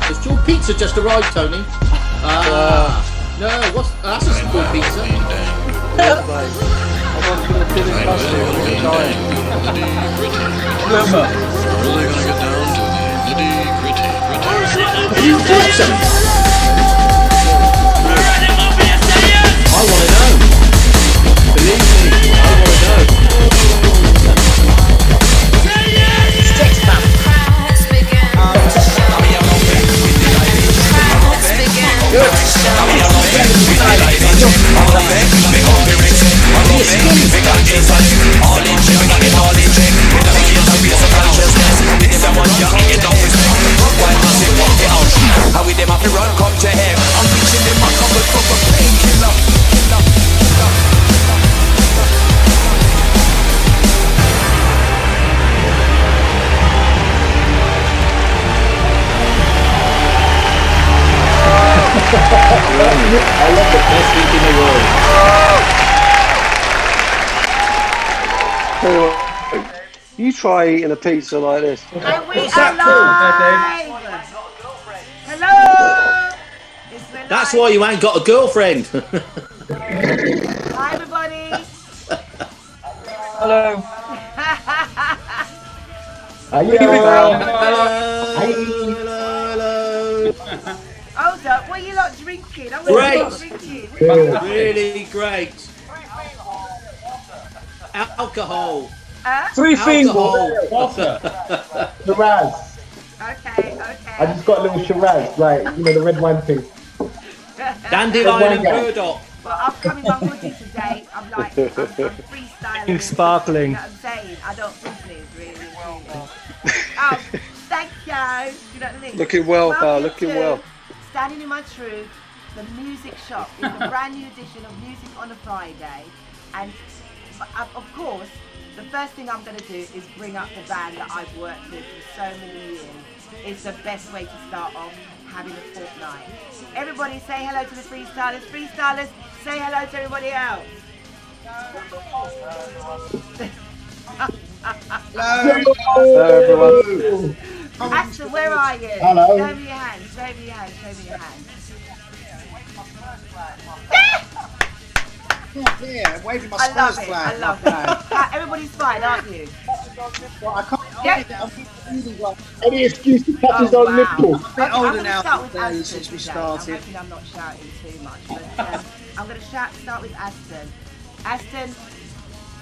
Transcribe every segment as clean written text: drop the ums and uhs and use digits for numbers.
Has your pizza just arrived, Tony? No, that's a small pizza. Really gonna get down to the nitty-gritty. You pizza? I want to know. Believe me, I want to know. How we them have to run, come to him. I'm reaching in my cupboard for a painkiller. I love the best week in the world. You try eating a pizza like this. And we are live! Hello! That's why you ain't got a girlfriend. Hi everybody! Hello. Hello. Hold up, what are you lot drinking? I'm Great. drinking. Really great. Alcohol. Three fingers. Alcohol. Shiraz. Okay. I just got a little Shiraz, like, you know, the red wine thing. Dandelion and burdock. Well, I'm coming my hoodie today. I'm freestyling. Sparkling. You know what I'm saying? I don't think it's really. Oh, thank you. You know what I mean? Looking well, pal, Welcome looking to well. Standing in My Truth, the music shop is a brand new edition of Music on a Friday. And of course, the first thing I'm going to do is bring up the band that I've worked with for so many years. It's the best way to start off having a fortnight. Everybody say hello to the Freestylers. Freestylers, say hello to everybody else. Hello, everyone. Aston, where are you? Hello. Show me your hands, show me your hands, show me your hands. Yeah, waving my I love Spurs it, flag. I love it. Everybody's fine, aren't you? Well, I can't Yeah. believe it. I'm really well. Any excuse to touch his own nipple. I'm a bit I'm older gonna now start with today Aston since we today. started. I'm hoping I'm not shouting too much, but I'm going to start with Aston. Aston,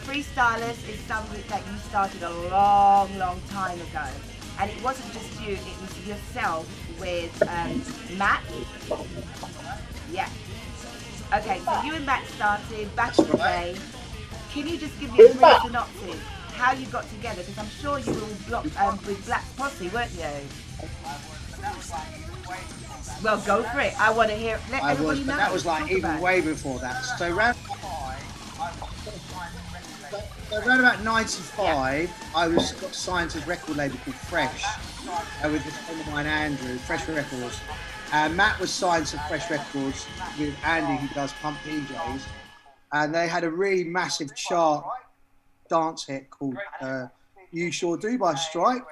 Freestylers is something that you started a long time ago. And it wasn't just you, it was yourself with Matt. Yeah. Okay, so you and Matt started back in the day. Can you just give me a brief synopsis? How you got together? Because I'm sure you were with Black Posse, weren't you? Well, go for it. I want to hear. Let I everybody was, know. but that was like Talk even about it. way before that. So around about 95, I got signed to a record label called Fresh with a friend of mine, Andrew, Fresh Records. Matt was signed to Fresh Records with Andy, who does Pump DJs, and they had a really massive chart dance hit called You Sure Do by Strike.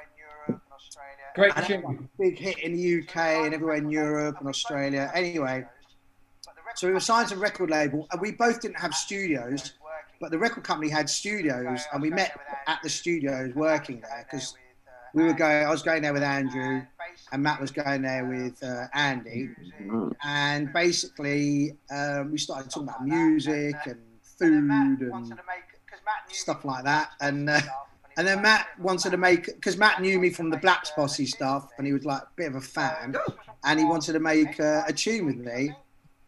Great And tune. big hit in the UK and everywhere in Europe and Australia. Anyway, so we were signed to a record label, and we both didn't have studios, but the record company had studios, and we met at the studios working there because I was going there with Andrew, and Matt was going there with Andy, and basically we started talking about music and food and stuff like that, and then Matt wanted to make, because Matt knew me from the Black Posse stuff, and he was like a bit of a fan, and he wanted to make a tune with me.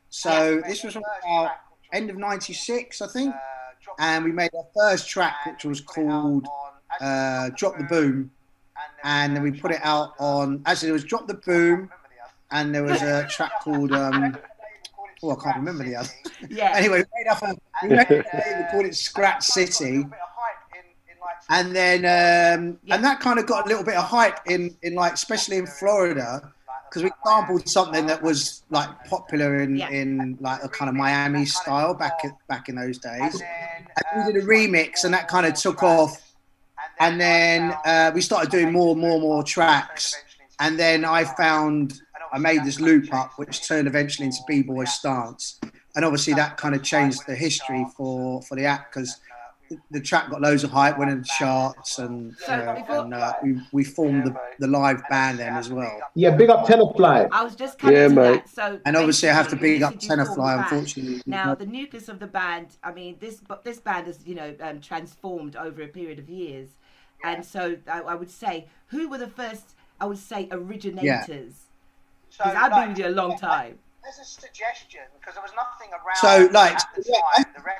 So this was about end of '96, I think, and we made our first track, which was called Drop the Boom, and then we put it out on, actually there was Drop the Boom, and there was a track called, I can't remember the other. Yeah. Anyway, we made we called it Scratch City. And then, and that kind of got a little bit of hype in like, especially in Florida, because we sampled something that was like popular in like a kind of Miami style back in those days. And we did a remix, and that kind of took off. And then we started doing more tracks. And then I made this loop up, which turned eventually into B-Boy Stance. And obviously that kind of changed the history for the act, because the track got loads of hype, went in the charts, and we formed the live band then as well. Yeah, big up Tenafly. I was just coming to that. So and obviously I have to big up Tenafly, Tenafly, unfortunately. Now the nucleus of the band, I mean, this band has transformed over a period of years, and so I would say, who were the first? I would say originators, because I've been with you a long time. There's a suggestion, because there was nothing around. So,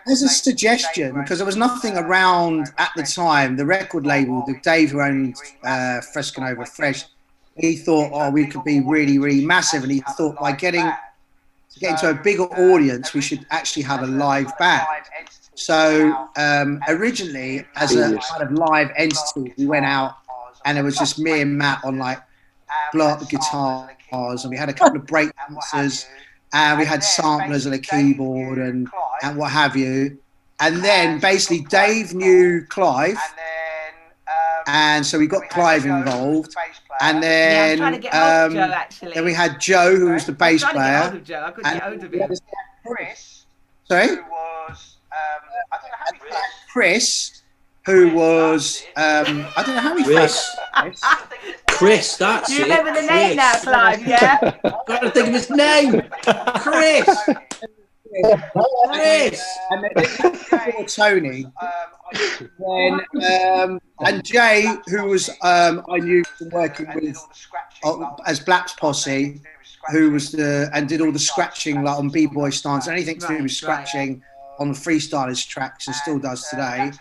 there's a suggestion, because there was nothing around at the time. The record label, the Dave who owned Frescanova Fresh, he thought, oh, we could be really, really massive. And he thought by getting to a bigger audience, we should actually have a live band. So, originally, as a kind of live entity, we went out and it was just me and Matt on blow up the guitars, and we had a couple of break dancers, and we had samplers and a keyboard and what have you. And then basically Dave knew Clive, and so we got Clive involved. And then then we had Joe, who was the bass player. I couldn't get hold of him. Sorry? Chris, who was I don't know how he Chris, that's it. You remember the name now, Clive, yeah? Got to think of his name. Chris. And then Tony. And Jay, who was I knew from working with as Black's Posse, who was and did all the scratching on B-Boy Stance, anything to do with scratching on the Freestylers tracks, and still does today.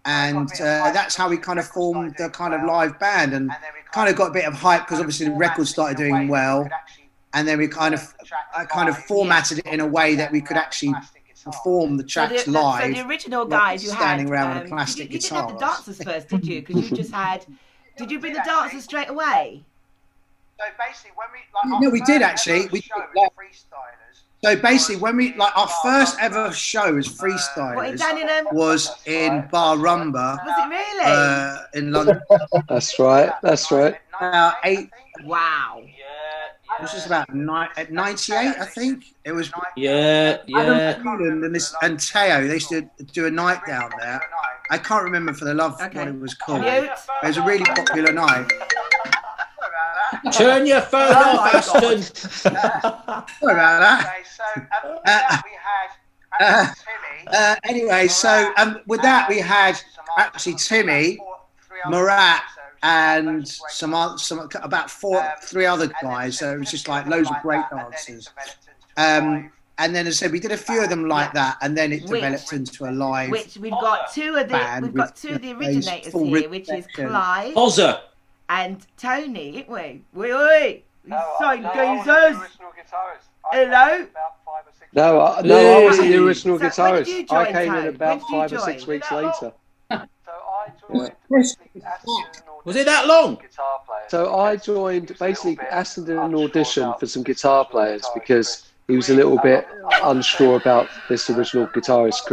And that's how we kind of formed the kind of live band, and kind of got a bit of hype because obviously the record started doing well, and then we I kind of formatted it in a way that we could actually perform the tracks live. So the original guys you had standing around with a plastic guitar. You didn't have the dancers first, did you? Because you just had. Did you bring the dancers straight away? So basically, when we did actually. So basically, when our first ever show as Freestylers was in Bar Rumba. Was it really? In London. That's right. Wow. It was just about 98, I think. It was. Yeah. And Teo, they used to do a night down there. I can't remember for the love what it was called. It was a really popular night. Turn your phone off, Aston. Sorry about that. Anyway, so with that we had actually Timmy, Murat, and about three other guys. So it was just loads of break dancers. And then as I said, we did a few of them like that, and then it developed into a live. Which we've got two of the of the originators here, which is Clive. Ozza. And Tony, ain't we? Oi! Same geezers! Hello? No, I wasn't the original guitarist. I came in about 5 or 6 weeks later. Was it that long? So I joined, basically Aston did an audition for some guitar players because he was a little bit unsure about this original guitarist,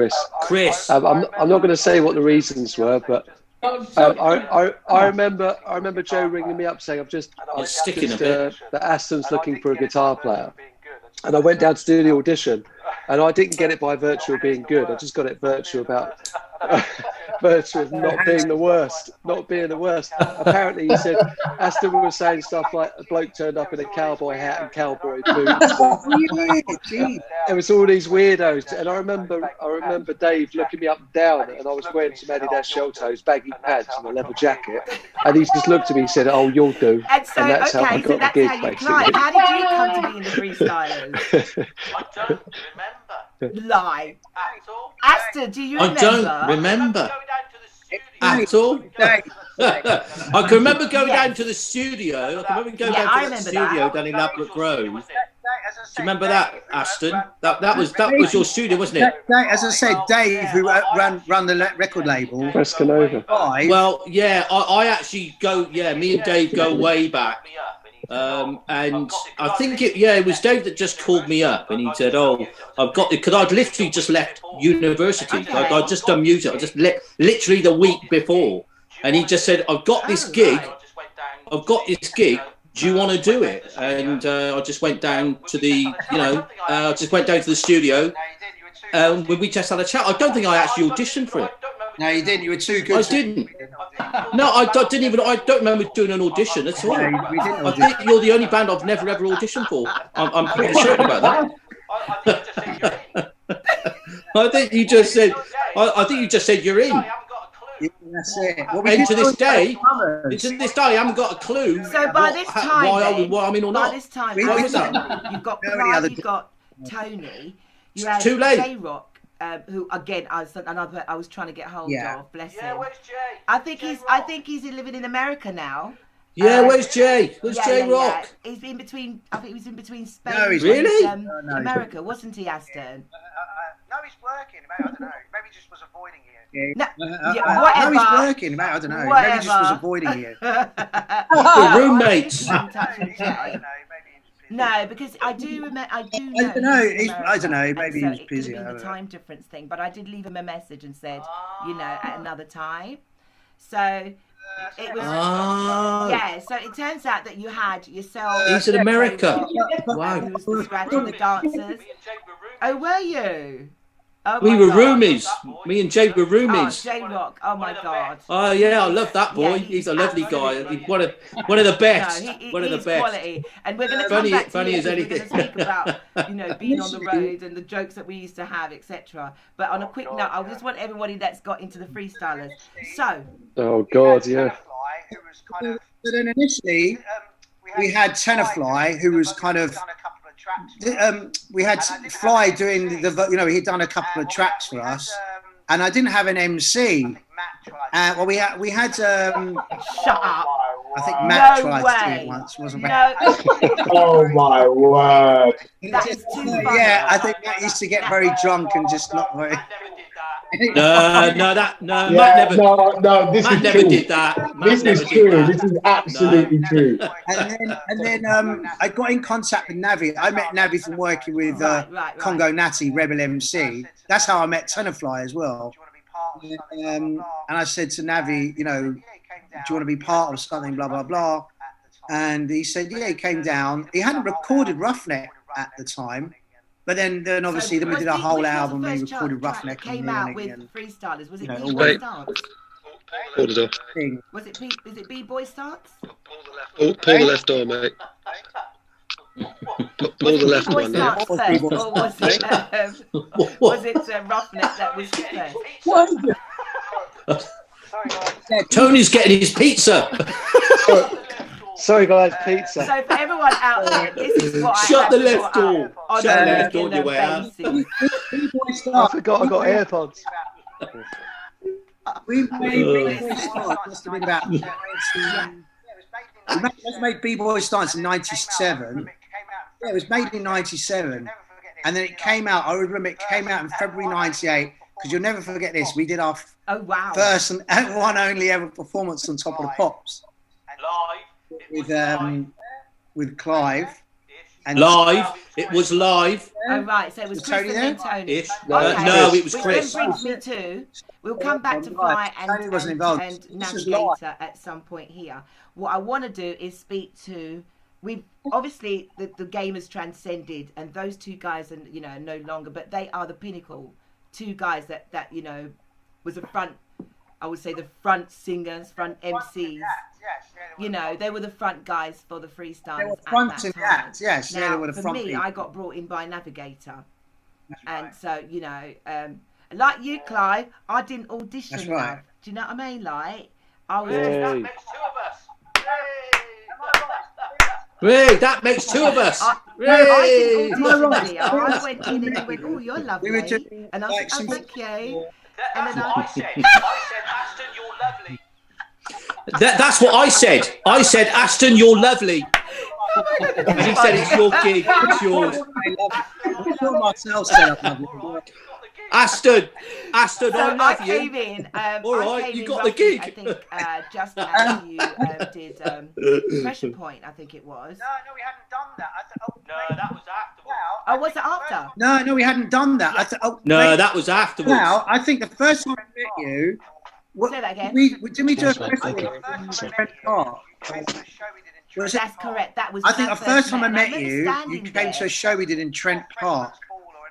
Chris. I'm not going to say what the reasons were, but I remember Joe ringing me up saying, that Aston's looking for a guitar player. And I went down to do the audition, and I didn't get it by virtue of being good. I just got it virtue of not being the worst. Apparently, he said Aston was saying stuff like a bloke turned up in a cowboy hat and cowboy boots. It was all these weirdos, and I remember Dave looking me up and down, and I was wearing some Adidas shell toes, baggy pants, and a leather jacket, and he just looked at me and said, "Oh, you'll do." And so, that's how I got the gig, basically. How did you come to be in the Freestylers? I don't remember. Lie. Aston, do you remember? I don't remember at all. I can remember going down to the studio. I can remember going down to the studio down in Ladbroke Grove. Do you remember that, Aston? That was your studio, wasn't it? As I said, Dave, who run the record label, Frescanova. Well, yeah, I actually go. Yeah, me and Dave go way back. And I think it was Dave that just called me up, and he said, "Oh, I've got it," because I'd literally just left university. Okay. I'd just done music. I just literally the week before, and he just said, "I've got this gig. I've got this gig. Do you want to do it?" And I just went down to the, I just went down to the studio. When we just had a chat. I don't think I actually auditioned for it. No, you didn't. You were too good. I didn't. No, I didn't even. I don't remember doing an audition at all. No, we didn't I think you're the only band I've never ever auditioned for. I'm pretty certain about that. I think you just said. I think you just said you're in. Yeah, that's it. Well, And to this day, I haven't got a clue. So by this time, why I'm in or not. By this time, What was that? you've got Clive, you've got Tony, you had Too late. J-Rock. Who again? I was trying to get hold of. Bless him. Where's Jay? I think he's living in America now. Yeah, where's Jay? Where's J Rock? Yeah. He's in between. I think he was in between Spain Really? and America, wasn't he, Aston? No, he's working. I don't know. Maybe he just was avoiding you. No, No, he's working, mate. I don't know. Maybe he just was avoiding you. We're roommates. I don't know. No, because I do remember. I do know. I don't know. Maybe he was busy. It could have been the time difference thing, but I did leave him a message and said, at another time. So it was. Yeah. So it turns out that you had yourself. He's in America. Wow. Who was the scratching the dancers? Oh, were you? Oh We my were God. roomies. Me and Jay were Oh, roomies. J-Rock. Oh my God. Oh yeah, I love that boy. Yeah, he's a lovely guy. absolutely He's one of the best. No, he one of the is best. quality. And we're going to come back to funny you, as because we're anything. going to speak about, being on the road and the jokes that we used to have, etc. But on a quick note, I just want everybody that's got into the freestylers. So. Oh God, yeah. So then initially, we had Tenafly, who was kind of. We had Fly doing he'd done a couple of tracks for us, and I didn't have an MC. Well, we had. Shut up. I think Matt No tried to do way. it once, wasn't No. Oh my word. That is too funny. Yeah, I think Matt used to get very drunk and just not very. No, Yeah, Matt never. no, this Matt is never true. did that. Matt This never is did true. that. This is absolutely true. And then I got in contact with Navi. I met Navi from working with Right. Congo Natty, Rebel MC. That's how I met Tenafly as well. And I said to Navi, do you want to be part of something, blah, blah, blah. And he said, yeah, he came down. He hadn't recorded Roughneck at the time. But then obviously, then we did a whole album. We recorded Roughneck. Came out with Freestylers. Was it all B-Boy right. Stance? Hold it up. Was it is it B-Boy Stance? Pull the left door, mate. Pull the left B-Boy one, yeah. Stance first, or was it Roughneck that was first? What is it? Tony's getting his pizza. Sorry, guys, pizza. So for everyone out there, this is what Shut I the have left to put door. up on Shut a the left door on your regular way out. basis. I forgot I got AirPods. We made B-Boy Stance. Must have been about. We made B-Boy Stance in '97. Yeah, it was made in '97, and then it came out. I remember it came out in February '98. Because you'll never forget this. We did our first and one only ever performance on Top of the Pops with Clive. And Live. It was live. Oh right, so it was Tony Chris and then Tony. Ish. Okay. No, it was Which Chris. then brings me to, we'll come back to Fly Tony wasn't involved. and This was Navigator at some point here. What I want to do is speak to, we've obviously the game has transcended, and those two guys are no longer, but they are the pinnacle. Two guys that was the front, I would say the front singers, front MCs. They were the front guys for the freestylers. They were front at that and time. act, yes. Now, Yeah, they were the for front me, people. I got brought in by Navigator, and so like you, Clive, I didn't audition. That's right. Love. Do you know what I mean? Like I was. Hey, that makes two of us. I didn't audition here. I went in and he went, "Oh, you're lovely," were just and I like said, "Oh, some- thank you." And then then I I said, Aston, you're lovely. That's what I said. I said, Aston, you're lovely. And he said, it's your gig. It's yours. I love it. I thought myself set up lovely. Aston, I So love I you. came in. All right, I came you in got the roughly, gig. I think just as you did Pressure Point. I think it was. No, we hadn't done that. No, that was afterwards. Oh, was it after? No, we hadn't done that. No, that was afterwards. Now, I think the first time I met you, Say that again. did we do a festival in Trent Park? That's correct. That was. I think our the first time I met. met And you, remember you standing came there. to a show we did in Trent Park.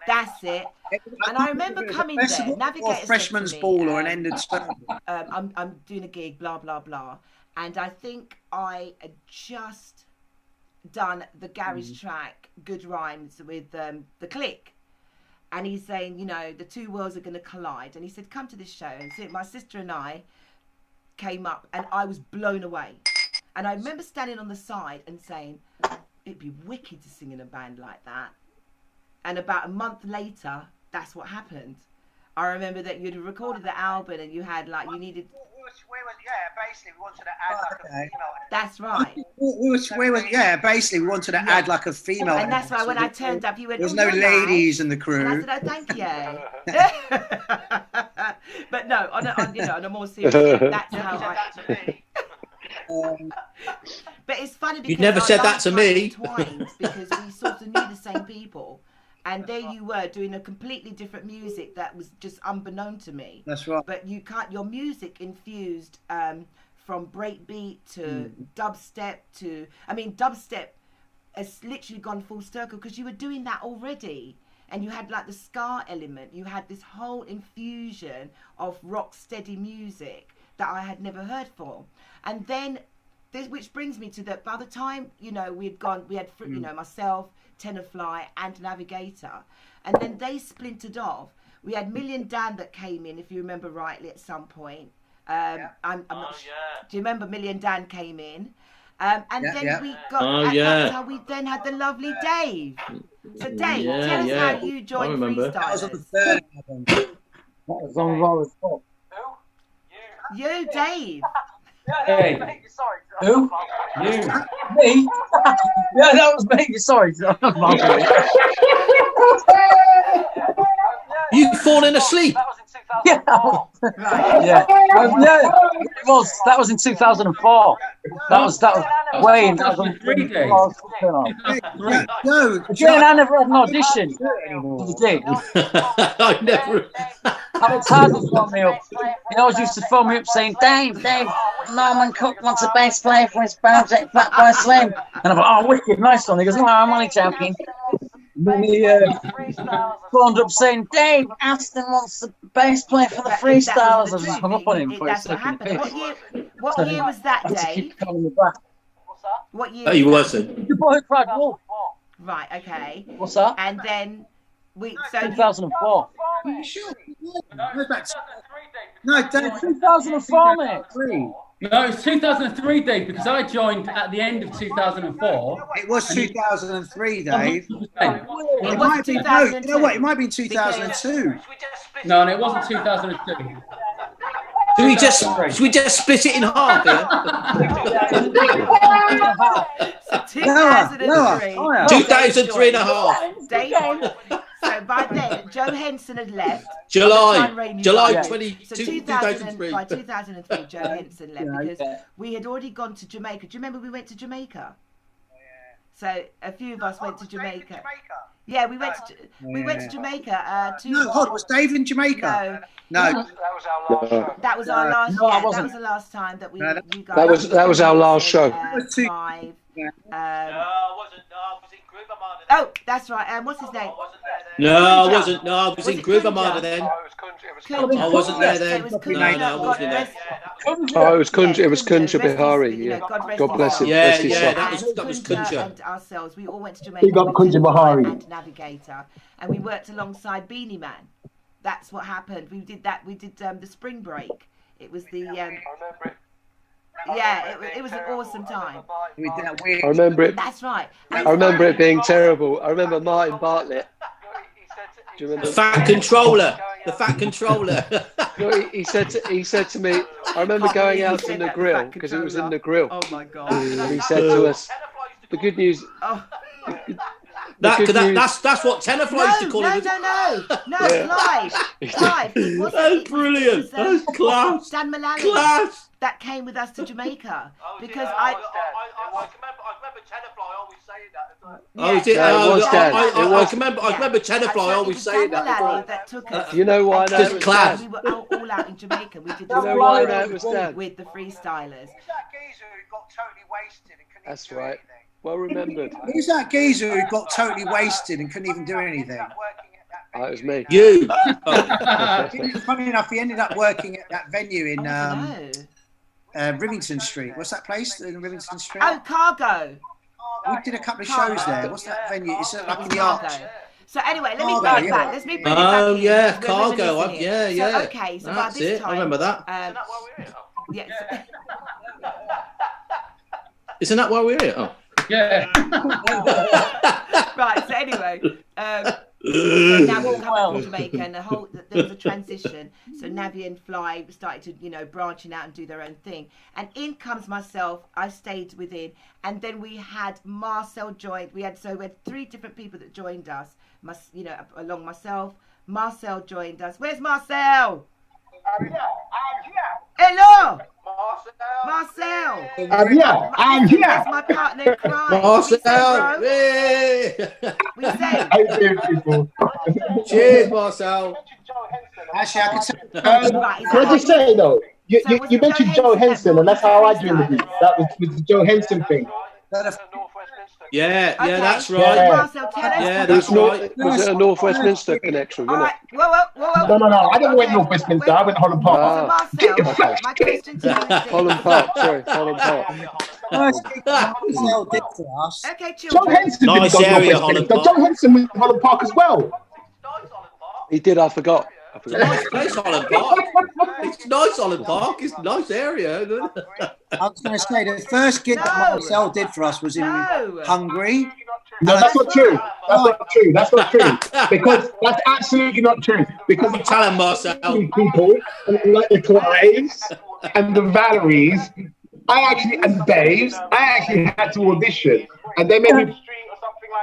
That's it. And I remember coming there. Navigator or said to freshman's me, ball or an ended circle. I'm doing a gig, blah blah blah, and I think I had just done the garage track Good Rhymes with the Click, and he's saying, you know, the two worlds are going to collide, and he said, come to this show. And so my sister and I came up, and I was blown away. And I remember standing on the side and saying, it'd be wicked to sing in a band like that. And about a month later, that's what happened. I remember that you'd recorded the album and you had like, you needed... basically we wanted to add like a female. That's right. Basically we wanted to add like a female. And that's why when I turned up, you went, there was oh, no you're ladies nice. in the crew. And I said, oh, thank you. But no, on a more serious note, that's how I... But it's funny because You never said that to me. Because we sort of knew the same people, and there you were doing a completely different music that was just unbeknown to me. That's right. But you can't. Your music infused from breakbeat to dubstep to. I mean, dubstep has literally gone full circle because you were doing that already. And you had like the ska element. You had this whole infusion of rock steady music that I had never heard for. And then, which brings me to that. By the time we had myself, Tenorfly, and Navigator, and then they splintered off. We had Million Dan that came in, if you remember rightly, at some point. I'm not sure. Do you remember Million Dan came in? We got. That's how we then had the lovely Dave. So Dave, tell us how you joined Freestylers. That was on the third album. That was on Roller's Top. You, Dave. Hey. Who? You? Me? Yeah, that was me. Sorry. You falling asleep? Yeah. Yeah. It was. That was in 2004. That was Wayne. That was on 3 days. No, Again, I never had an audition. You did. I never. Alex Harding phoned me up. He always used to phone me up saying, Dave, Norman Cook wants a bass player for his project, Fat Boy Slim. And I thought, oh, wicked, nice one. He goes, no, I'm only joking. Then he phoned up saying, Dave, Aston wants a bass player for the Freestylers. I was just hung up on him for a second. What year was that, Dave? What year? No, he wasn't. The boy who cried wolf. Right, okay. What's that? And then 2004. No, Dave. 2004, mate. No, it's 2003, Dave, because I joined at the end of 2004. It was 2003, Dave. It was 2002. You know what? It might be 2002. No, it wasn't 2002. Should we just split it in half here? So 2003. 2003 and a half. Dave, so by then, Joe Henson had left. July So 2003. By 2003, Joe Henson left because we had already gone to Jamaica. Do you remember we went to Jamaica? So a few of us went to Jamaica. Yeah, we went to Jamaica. Was Dave in Jamaica? No. That was our last. No, I that wasn't. was the last time that you guys. That was our last show. Live. No, I wasn't. No, I was in Groove Armada. Oh, that's right. What's his name? No, I wasn't. No, I was in Groove Armada then. I wasn't there then. No, I wasn't there. Oh, it was Kunja Bihari. Yeah. God bless him. Yeah, Bless his soul. that was Kunja. And ourselves, we all went to Jamaica. Big up Kunja Bihari. And Navigator, and we worked alongside Beanie Man. That's what happened. We did that. We did the spring break. It was the. It was an awesome time. We did that weird. I remember it. That's right. I remember it being terrible. I remember Martin Bartlett. Do you remember? The fat controller. No, he said to me, I remember going out to the grill because it was in the grill. Oh my God. And he said to us, the good news. Oh. That's what Tenafly used to call it. No, Clive. That's brilliant. That's class. Dan Mullally. Class. That came with us to Jamaica because I remember Tenafly always saying that. I remember Tenafly always saying that. That took us. You know why? Just class. We were all out in Jamaica. We did You know why that was Dan? with the Freestylers. Who's that geezer who got totally wasted and couldn't That's even do right. anything? Well remembered. Who's that geezer who got totally wasted and couldn't even do anything? That was me. You. Funny enough, he ended up working at that venue in Rivington Street. What's that place in Rivington Street? Oh, Cargo. We did a couple of shows there. What's that venue? It's like in the arch. So anyway, let me bring it back. Let's bring it back. Oh yeah, Cargo. Yeah. So, okay, so by this time, I remember that. Yes. Isn't that why we're here? Oh. Yeah. Right. So anyway, so now we'll come back from Jamaica, and there was a transition. So Navi and Fly started to, branching out and do their own thing. And in comes myself. I stayed within, and then we had Marcel joined. We had 3 different people that joined us. Along myself, Marcel joined us. Where's Marcel? Hello. Marcel. I'm here. That's my partner in crime. Marcel. We say. Cheers, Marcel. Actually, I could say. Can I just say though, you mentioned Joe Henson, and that's how I joined the group. That was with the Joe Henson thing. Yeah, that's right. Yeah, that's right. Was it a North Westminster connection? All right. Whoa. No. I didn't went North Westminster. I went Holland Park. Marcel, my question to you is Holland Park. Sorry, Holland Park. Marcel did for us. Okay, Joe children. Henson Nice didn't go area, North Holland Westminster. Park. Joe Henson was Holland Park as well. He did. I forgot. Nice place, Holland Park. It's nice, Holland Park. It's a nice area. I was going to say the first gig that Marcel did for us was in Hungary. No, that's not true. That's not true. Because that's absolutely not true. Because I'm telling Marcel. People like the Clives and the Valeries, and the Daves, I actually had to audition, and they made me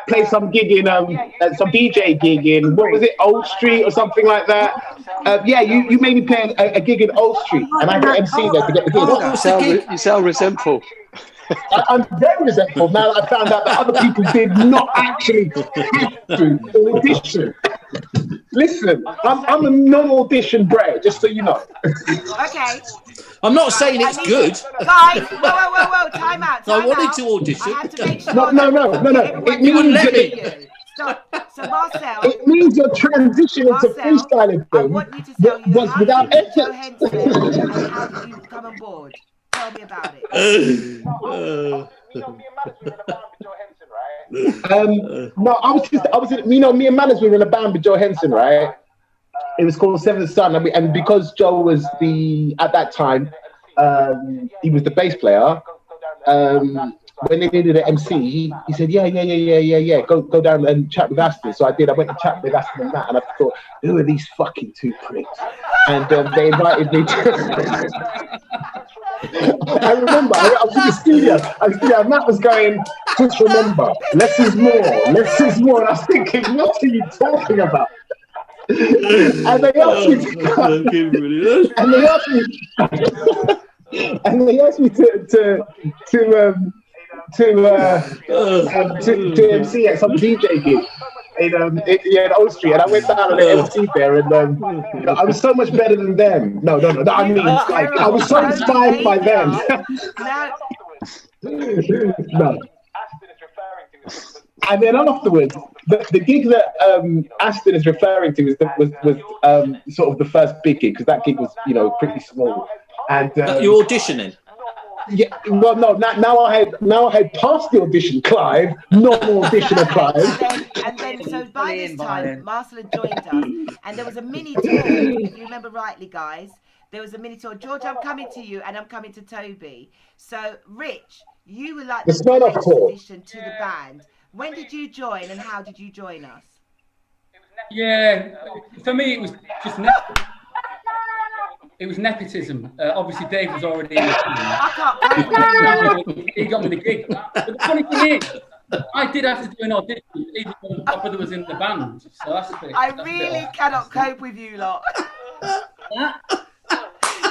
play some gig in some DJ gig in what was it, Old Street or something like that. You made me play a gig in Old Street, and I had to MC there to get the gig. You sound resentful. I'm very resentful now that I found out that other people did not actually have to audition. Listen, I'm a non-audition brat, just so you know. Okay. I'm not saying it's good. Guys, whoa, time out. I wanted to audition. I have to make sure No. It means So Marcel. It means your transition into freestyling I want you to tell you was without effort. Joe effort. Henson, and how did you come on board? Tell me about it. No, I was me and Manners were in a band with Joe Henson, right? It was called Seventh Son, and because Joe was at that time, he was the bass player. When they needed an MC, he said, yeah, go down and chat with Aston. So I did. I went to chat with Aston and that, and I thought, who are these fucking 2 pricks? And they invited me to. I remember I was in the studio, and Matt was going, just remember, less is more. And I was thinking, what are you talking about? And they asked me to MC at some DJ gig in Old Street, and I went down and MC there, and I was so much better than them. No. I mean, like, I was so inspired by them. No. And then afterwards, the gig that Aston is referring to was sort of the first big gig, because that gig was pretty small. And you're auditioning. Yeah, well, no. Now I had passed the audition, Clive, non-auditioner Clive. And then, so by this time, Marcel had joined us, and there was a mini tour. If you remember rightly, guys, there was a mini tour. George, I'm coming to you, and I'm coming to Toby. So, Rich, you were like the addition to the band. When did you join, and how did you join us? Yeah, for me it was just nepotism. Obviously, Dave was already in the team. I can't. He got me the gig. But the funny thing is, I did have to do an audition, even though my brother was in the band. So that's a bit. I really cannot cope with you lot.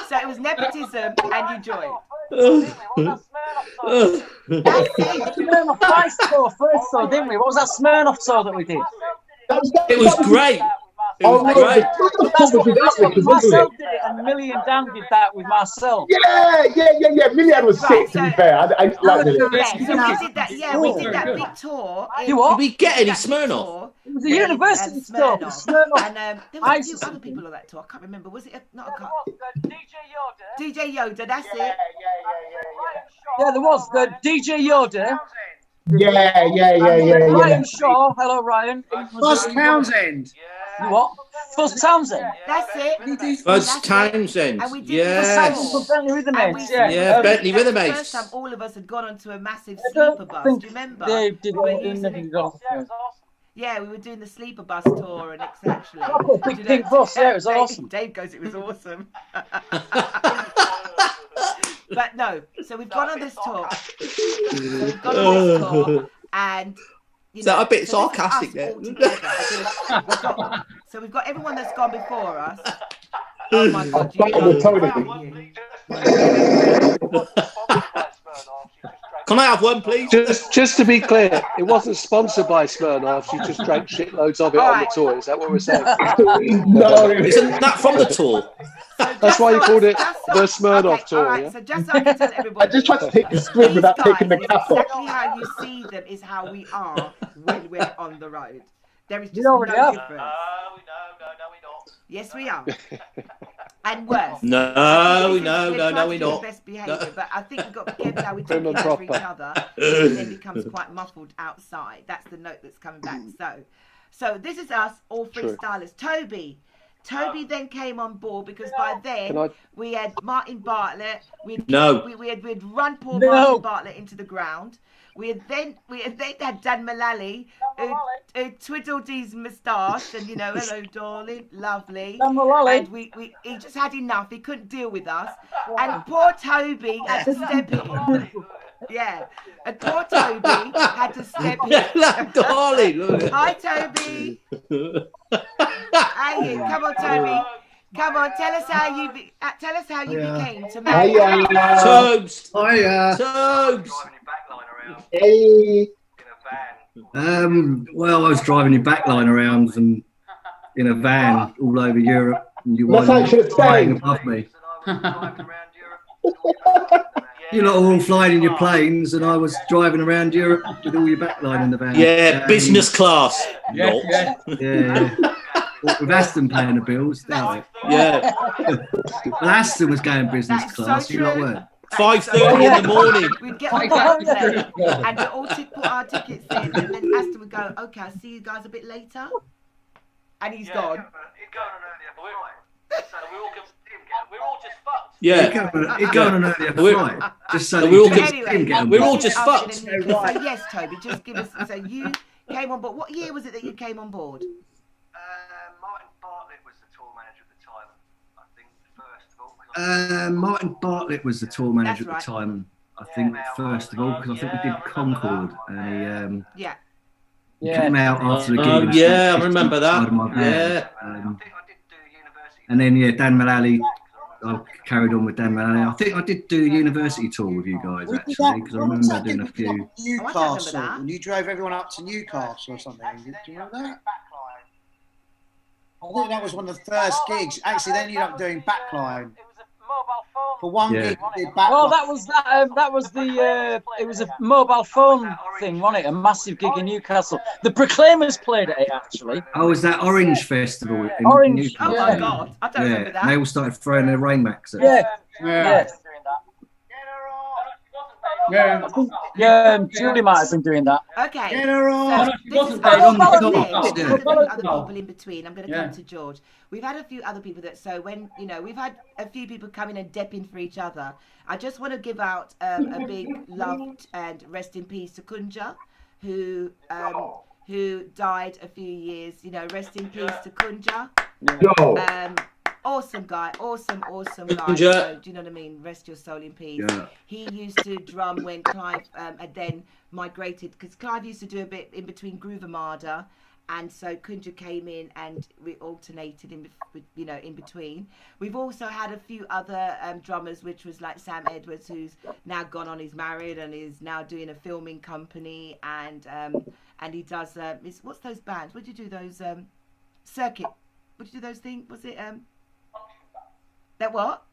So it was nepotism and you joined. Smirnoff Ice tour first tour, didn't we? What was that Smirnoff tour that we did? It was great. It was great. That's what Marcel did it, and Millie and Dan did that with Marcel. Yeah. Millian was sick, to be fair. I like Millian. Yeah, so we did that. Yeah, we did that big tour. You what? Did we get any Smirnoff? It was a university tour. And there was a few other people on that tour. I can't remember. Was it not a car? DJ Yoda, that's it. Yeah, there was the DJ Yoda. Yeah. Ryan Shaw. Hello, Ryan. Fuzz Townsend. You what? Fuzz Townsend. That's it. Fuzz Townsend. And we did Yes. Bentley Rhythmates. Yeah, Bentley Rhythmates. First time all of us had gone onto a massive sleeper bus. Do you remember? They did go. Yeah, we were doing the sleeper bus tour, and it's actually big pink bus. Yeah, it was awesome. Dave goes, it was awesome. But no, so we've gone on this tour. And you know, a bit sarcastic there? So we've got everyone that's gone before us. Oh my God! Can I have one, please? Just to be clear, it wasn't sponsored by Smirnoff. You just drank shitloads of it on the tour. Is that what we're saying? No, isn't that from the tour? That's why you called it the Smirnoff tour. Right, yeah? so just so I can tell everybody, I just tried to take the swim without taking the cap off. Exactly how you see them is how we are when we're on the road. There is just no difference. No, we don't. Yes, we are. And worse. No, we're not. Best behaviour, but I think we've got to be careful how we take care of each other. It then becomes quite muffled outside. That's the note that's coming back. So this is us, all freestylers. Toby then came on board because by then we had Martin Bartlett. We'd run poor Martin Bartlett into the ground. We had then had Dan Mullally, who twiddled his moustache and hello darling, lovely. And he just had enough. He couldn't deal with us. And poor Toby had to step in. Yeah, and poor Toby had to step in. Darling. Hi Toby. Hey, come on Toby. Come on, tell us how you became to marry. Tobes. Tobes. Hey. Well, I was driving your backline around and in a van all over Europe, and you were flying above me. You lot were all flying in your planes, and I was driving around Europe with all your backline in the van. Yeah, business class. Yeah. With Aston paying the bills, damn it. Yeah. Well, Aston was going business class. You lot weren't. 5:30 in the morning. We'd get on the plane and we'd all put our tickets in, and then Aston would go, "Okay, I'll see you guys a bit later," and he's gone. He'd go on an earlier flight, so we're all just fucked. Yeah, he'd go on an earlier flight, just so we're all just fucked. So yes, Toby, just give us. So you came on board. What year was it that you came on board? Martin Bartlett was the tour manager at the time, I think, first of all. Martin Bartlett was the tour manager at the time, I think, first of all, because I think we did Concord, and he came out after the gig. I remember that. And then, Dan Mullally, I carried on with Dan Mullally. I think I did do a university tour with you guys, actually, because I remember doing a few. Newcastle, and you drove everyone up to Newcastle or something. Do you remember that? I think that was one of the first gigs. Actually, then you ended up doing backline. For one gig, we did backline. Well, that was it was a mobile phone thing, wasn't it? A massive gig in Newcastle. The Proclaimers played at it, actually. Oh, was that Orange Festival in Newcastle? Oh my God, I don't remember that. And they all started throwing their rainbacks at us. Julie might have been doing that. Okay. General. So other people in between. I'm going to come to George. We've had a few other people that. So when we've had a few people come in and dip in for each other. I just want to give out a big love and rest in peace to Kunja, who died a few years. Rest in peace to Kunja. awesome guy. Awesome guy. So, do you know what I mean? Rest your soul in peace. Yeah. He used to drum when Clive had then migrated, because Clive used to do a bit in between Groove Armada, and so Kunja came in and we alternated in between. We've also had a few other drummers, which was like Sam Edwards, who's now gone on, he's married and is now doing a filming company, and he does what's those bands? What do you do those circuit? What do you do those things? Was it that what?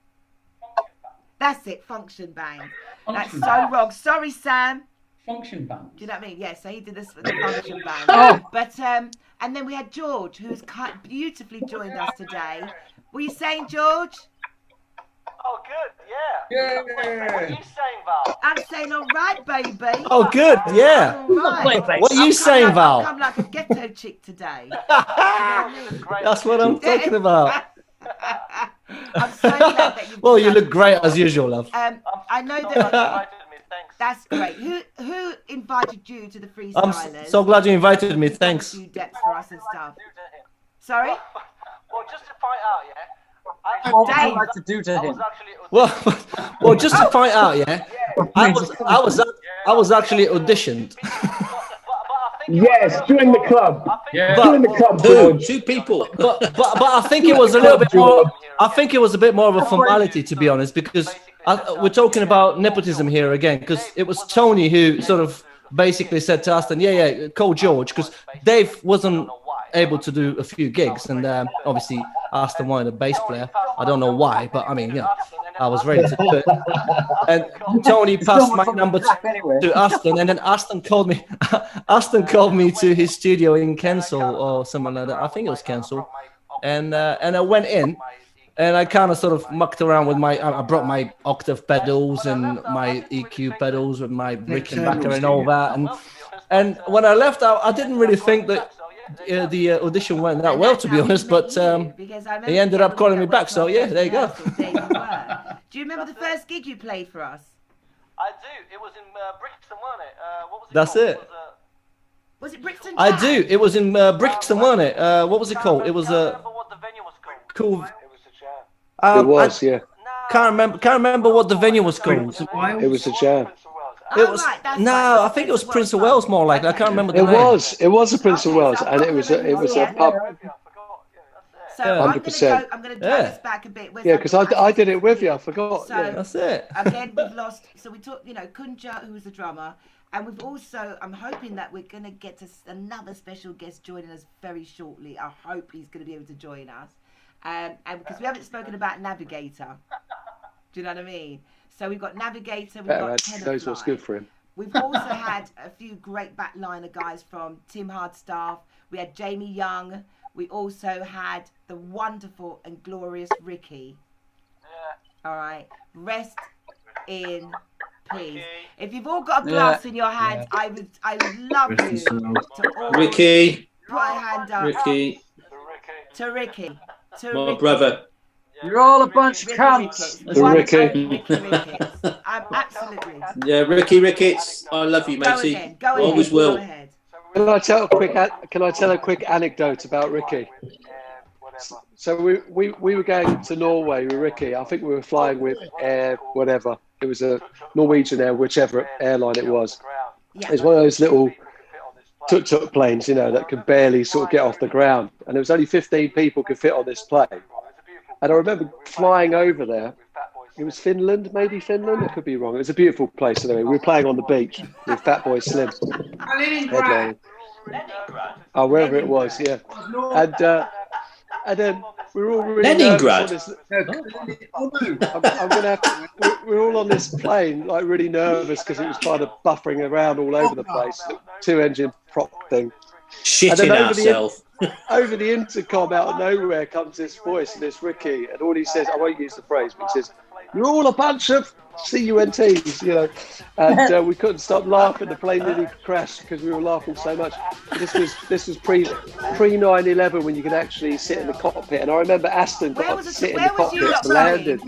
That's it, function band. That's so wrong. Sorry, Sam. Function band. Do you know what I mean? Yeah, so he did this for the function band. But and then we had George, who's beautifully joined us today. Were you saying, George? Oh, good, yeah. What are you saying, Val? I'm saying all right, baby. Oh, good, yeah. All right. What are you saying, Val? I'm like a ghetto chick today. You know what I mean? That's what I'm talking about. I'm so glad that you've Well, you look great as usual, love. I know that. That's great. Who invited you to the Freestylers? I'm so glad you invited me. Thanks. A few depths for us and stuff. Sorry? Well, just to find out, yeah. What would you like to do to him? Well, just to find out, yeah. I was actually auditioned. Yes, join the club. Yeah. Join the club, George. Two people. But I think it was a little bit more. I think it was a bit more of a formality, to be honest, because we're talking about nepotism here again. Because it was Tony who sort of basically said to Aston, yeah, call George, because Dave wasn't able to do a few gigs, and obviously Aston wanted a bass player. I don't know why, but I mean, I was ready to do it. And Tony passed my number to Aston, and then Aston called me. Aston called me to his studio in Kensal or something like that. I think it was Kensal, and I went in, and I kind of sort of mucked around with I brought my octave pedals and my EQ pedals with my Rickenbacker and all that, and when I left out, I didn't really think that the audition went that well, to be honest, but he ended up calling me back, so yeah, there you go. Do you remember the first gig you played for us? I do. It was in Brixton, wasn't it? What was it That's called? it. Was it Brixton? I do. It was in Brixton, wasn't it? What was it called? It was what the venue was called. Cool. It was, yeah. Can't remember what the venue was called. It was a jam. It was I think it was Prince of Wales more like. I can't remember the name. It was a Prince of Wales, and it was a pub. So 100%. I'm going to drag us back a bit. Yeah, because I did it with you. I forgot. So, that's it. Again, we've lost. So we talked, Kunja, who was the drummer, and we've also. I'm hoping that we're going to get to another special guest joining us very shortly. I hope he's going to be able to join us, and because we haven't spoken about Navigator. Do you know what I mean? So we've got Navigator. We've got Tenor knows what's good for him. We've also had a few great backliner guys from Tim Hardstaff. We had Jamie Young. We also had the wonderful and glorious Ricky. Yeah. All right. Rest in peace. If you've all got a glass in your hand, I would love you to all Ricky. put a hand up. Ricky. To Ricky. My brother. You're all a bunch of cunts. Ricky. Absolutely. Yeah, Ricky Ricketts. I love you, matey. Go ahead. Always will. Can I tell a quick anecdote about Ricky? So we were going to Norway with Ricky. I think we were flying with Air whatever. It was a Norwegian Air, whichever airline it was. It was one of those little tuk-tuk planes, that could barely sort of get off the ground. And there was only 15 people could fit on this plane. And I remember flying over there. It was Finland, maybe Finland. I could be wrong. It was a beautiful place. Anyway, we were playing on the beach with Fatboy Slim. Oh, wherever it was, yeah. And then we were all really Leningrad. We're all on this plane, like really nervous because it was kind of buffering around all over the place. 2-engine prop thing. Shitting ourselves. Over the intercom, out of nowhere, comes this voice, and this Ricky, and all he says, I won't use the phrase, but he says, "You're all a bunch of CUNTs," and we couldn't stop laughing. The plane nearly crashed because we were laughing so much. This was pre 9/11 when you could actually sit in the cockpit, and I remember Aston got up to sit in the cockpit to landing.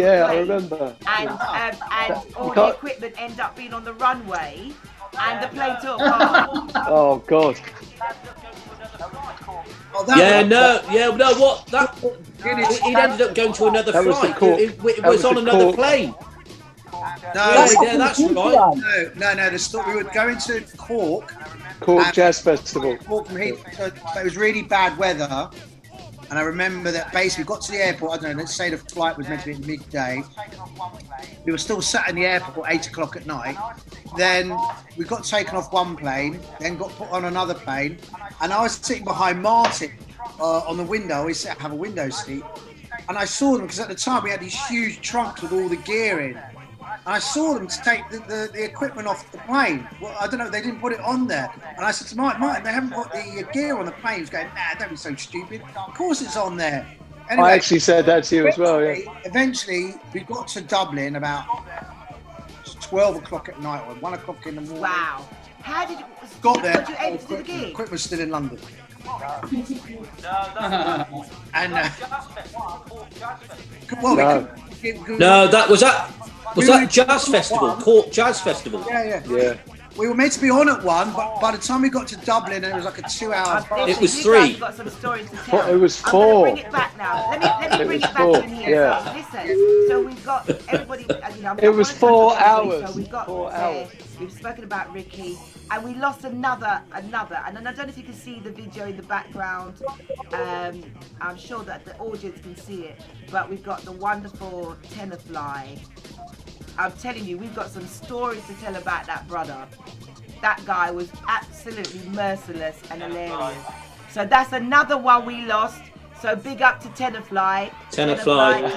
Yeah, I remember. And all the equipment ended up being on the runway, and the plane took off. Oh God. What? He ended up going to another flight. It was on another plane. No, that's right. No. The story, we were going to Cork Jazz Festival. Cork from Heathrow, but it was really bad weather. And I remember that basically we got to the airport, I don't know, let's say the flight was meant to be at midday. We were still sat in the airport at 8 o'clock at night. Then we got taken off one plane, then got put on another plane. And I was sitting behind Martin on the window. We have a window seat. And I saw them, because at the time we had these huge trunks with all the gear in. And I saw them take the equipment off the plane. Well, I don't know, they didn't put it on there. And I said to Martin, they haven't put the gear on the plane. He was going, nah, don't be so stupid. Of course it's on there. Anyway, I actually said that to you as well, yeah. Eventually, we got to Dublin about 12 o'clock at night or 1 o'clock in the morning. Wow. How did you... Got there. Did you aim to do the gig? Equipment was still in London. Was that Jazz Festival? Cork Jazz Festival? Yeah. We were meant to be on at 1, but by the time we got to Dublin, it was like a 2-hour. It was 3. Got some stories to tell. It was 4. I'm going to bring it back now. Let me bring it back in here. Yeah. So, listen. So we've got everybody. It was 4 hours. So we've got 4 hours. We've spoken about Ricky, and we lost another, and I don't know if you can see the video in the background. I'm sure that the audience can see it, but we've got the wonderful Tenafly. I'm telling you, we've got some stories to tell about that brother. That guy was absolutely merciless and hilarious. So that's another one we lost. So big up to Tenafly. Tenafly.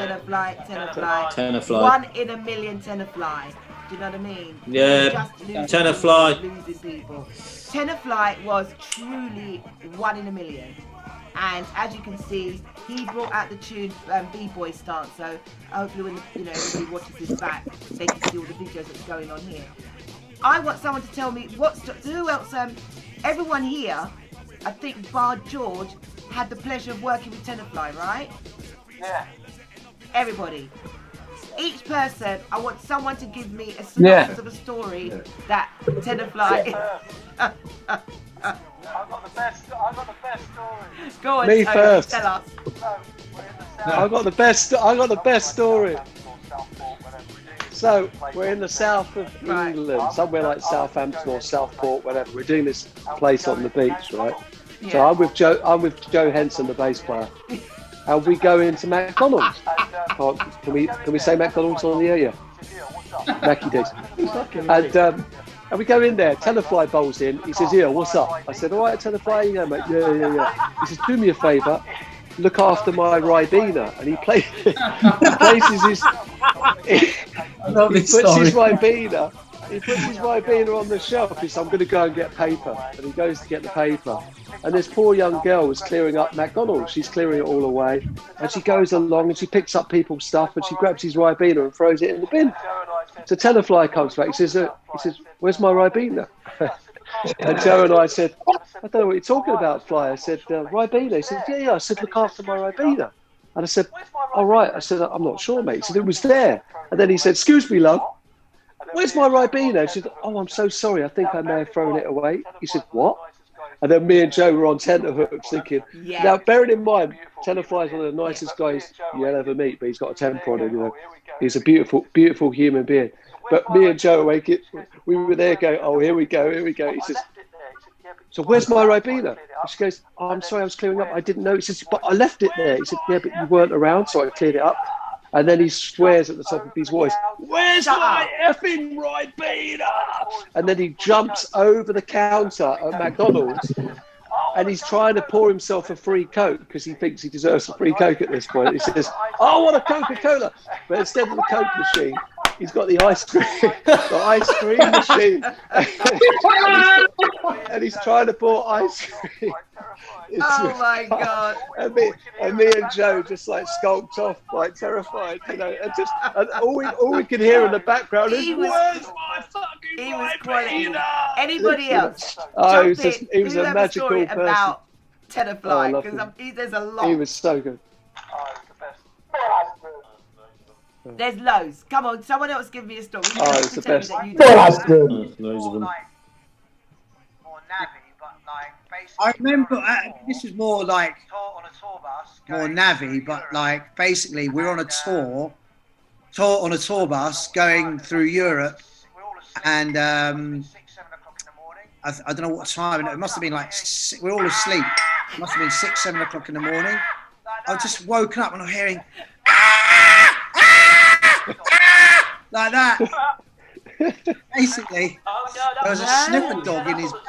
1 in a million Tenafly. Do you know what I mean? Yeah. Tenafly. Losing people. Tenafly was truly 1 in a million. And as you can see, he brought out the tune B-Boy stance. So hopefully when everybody watches this back, they can see all the videos that's going on here. I want someone to tell me who else. Everyone here, I think bar George, had the pleasure of working with Tenafly, right? Yeah. Everybody. Each person, I want someone to give me a synopsis of a story that Tenafly. I've got the best story. Go on, Me first. Tell us. I got the best story. So we're in the south of England, somewhere like Southampton or Southport, whatever. We're doing this place on the beach, right? Yeah. So I'm with Joe Henson, the bass player, and we go into McDonald's. Can we say McDonald's on the air? Yeah. Mackie D's. And we go in there. Tenafly bowls in. He says, "Here, what's up?" I said, "All right, Tenafly, mate." Yeah. He says, "Do me a favour. Look after my Ribena," and he places his. He puts his Ribena on the shelf. He says, "I'm going to go and get paper," and he goes to get the paper. And this poor young girl was clearing up McDonald's. She's clearing it all away, and she goes along and she picks up people's stuff and she grabs his Ribena and throws it in the bin. So Tenafly comes back. He says, "Where's my Ribena?" And Joe and I said, "I don't know what you're talking about, Fly." I said, "Ribena." He said, "Yeah." I said, "Look after my Ribena." And I said, "All right." I said, "I'm not sure, mate." He said, "It was there." And then he said, "Excuse me, love, where's my Ribena?" I said, "Oh, I'm so sorry. I think I may have thrown it away." He said, "What?" And then me and Joe were on tenterhooks thinking, now bearing in mind, Tenafly's one of the nicest guys you'll ever meet, but he's got a temper on him, He's a beautiful, beautiful human being. But me and Joe, we were there going, "Oh, here we go." He says, "So where's my Ribena?" And she goes, "Oh, I'm sorry, I was clearing up. I didn't know." He says, "But I left it there." He said, "Yeah, but you weren't around, so I cleared it up." And then he swears at the top of his voice, "Where's my effing Ribena?" And then he jumps over the counter at McDonald's and he's trying to pour himself a free Coke because he thinks he deserves a free Coke at this point. He says, "I want a Coca-Cola." But instead of the Coke machine, he's got the ice cream machine. And he's trying to pour ice cream. Oh my God. And me and Joe just like skulked off, like terrified, and all we could hear in the background is, "Where's my fucking Ribena?" Anybody else? Oh, he was a magical person. About Tenafly, because there's a lot. He was so good. There's loads. Come on, someone else give me a story. It's the best. Loads of them. Or Navi, but like I remember this was more like more navvy, but like basically we're on a tour on a tour bus going through Europe, and I don't know what time. It must have been like we're all asleep. It must have been 6, 7 o'clock in the morning. I just woken up and I'm hearing like that. Basically, there was a sniffer dog in his bed.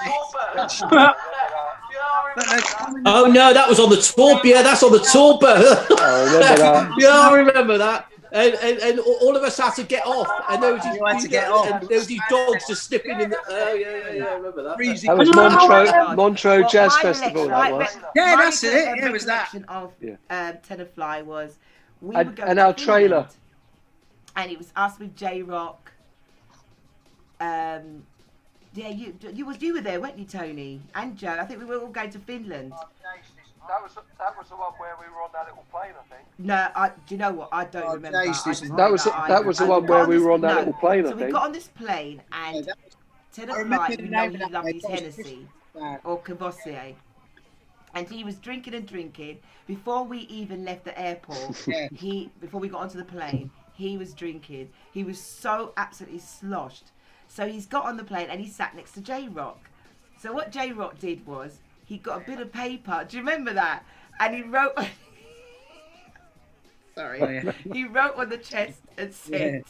Oh no, that was on the tour. Yeah, that's on the tour. Yeah, I remember that. And all of us had to get off, and there was these dogs just sniffing in the. Oh yeah, I remember that. That was Montreux Jazz Festival. That was. Yeah, that's it. Yeah, it was that. Of Tenafly was we and, were going and to our Finland, trailer. and it was us with J-Rock. Yeah, you were there, weren't you, Tony and Joe? I think we were all going to Finland. That was the one where we were on that little plane, I think. No, do you know what? I don't remember. That was the one where we were on that little plane. I So think. we got on this plane, and Tenafly, you know, he loved his Hennessy or Cavassier, and he was drinking and drinking before we even left the airport. Before we got onto the plane, he was drinking. He was so absolutely sloshed. So he's got on the plane and he sat next to J-Rock. So what J-Rock did was he got a bit of paper. Do you remember that? And he wrote. Sorry. Oh, yeah. He wrote on the chest and said,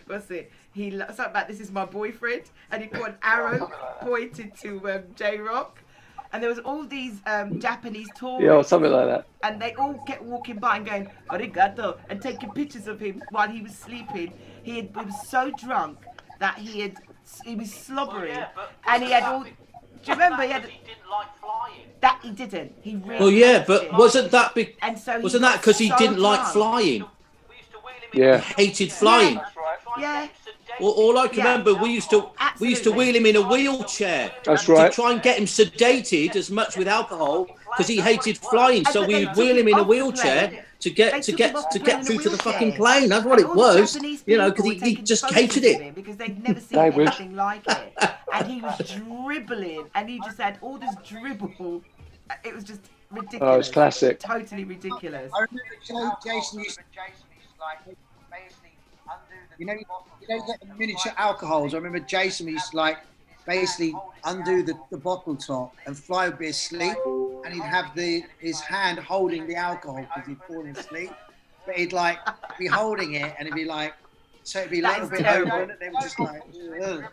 what's it? Something about this is my boyfriend, and he put an arrow pointed to J-Rock. And there was all these Japanese tourists. Yeah, or something like that. And they all kept walking by and going, arigato, and taking pictures of him while he was sleeping. He was so drunk that he was slobbering, and he had all. Do you remember? He didn't like flying. That he didn't. He really. Well, yeah, but wasn't that big? And so wasn't that because he didn't like flying? Yeah. He hated flying. Yeah. All I can remember, we used to wheel him in a wheelchair. That's right. To try and get him sedated as much with alcohol because he hated flying. So we would wheel him in a wheelchair to get through to the fucking plane. That's what it was, you know, because he just hated it. Because they'd never seen anything like it, and he was dribbling, and he just had all this dribble. It was just ridiculous. Oh, it's classic. Totally ridiculous. I remember Jason used to you know, you get the miniature alcohols. I remember Jason used to like basically undo the bottle top, and Fly would be asleep, and he'd have his hand holding the alcohol because he'd fallen asleep, but he'd like be holding it, and it'd be like, so it'd be a little bit over, and they were just like, ugh.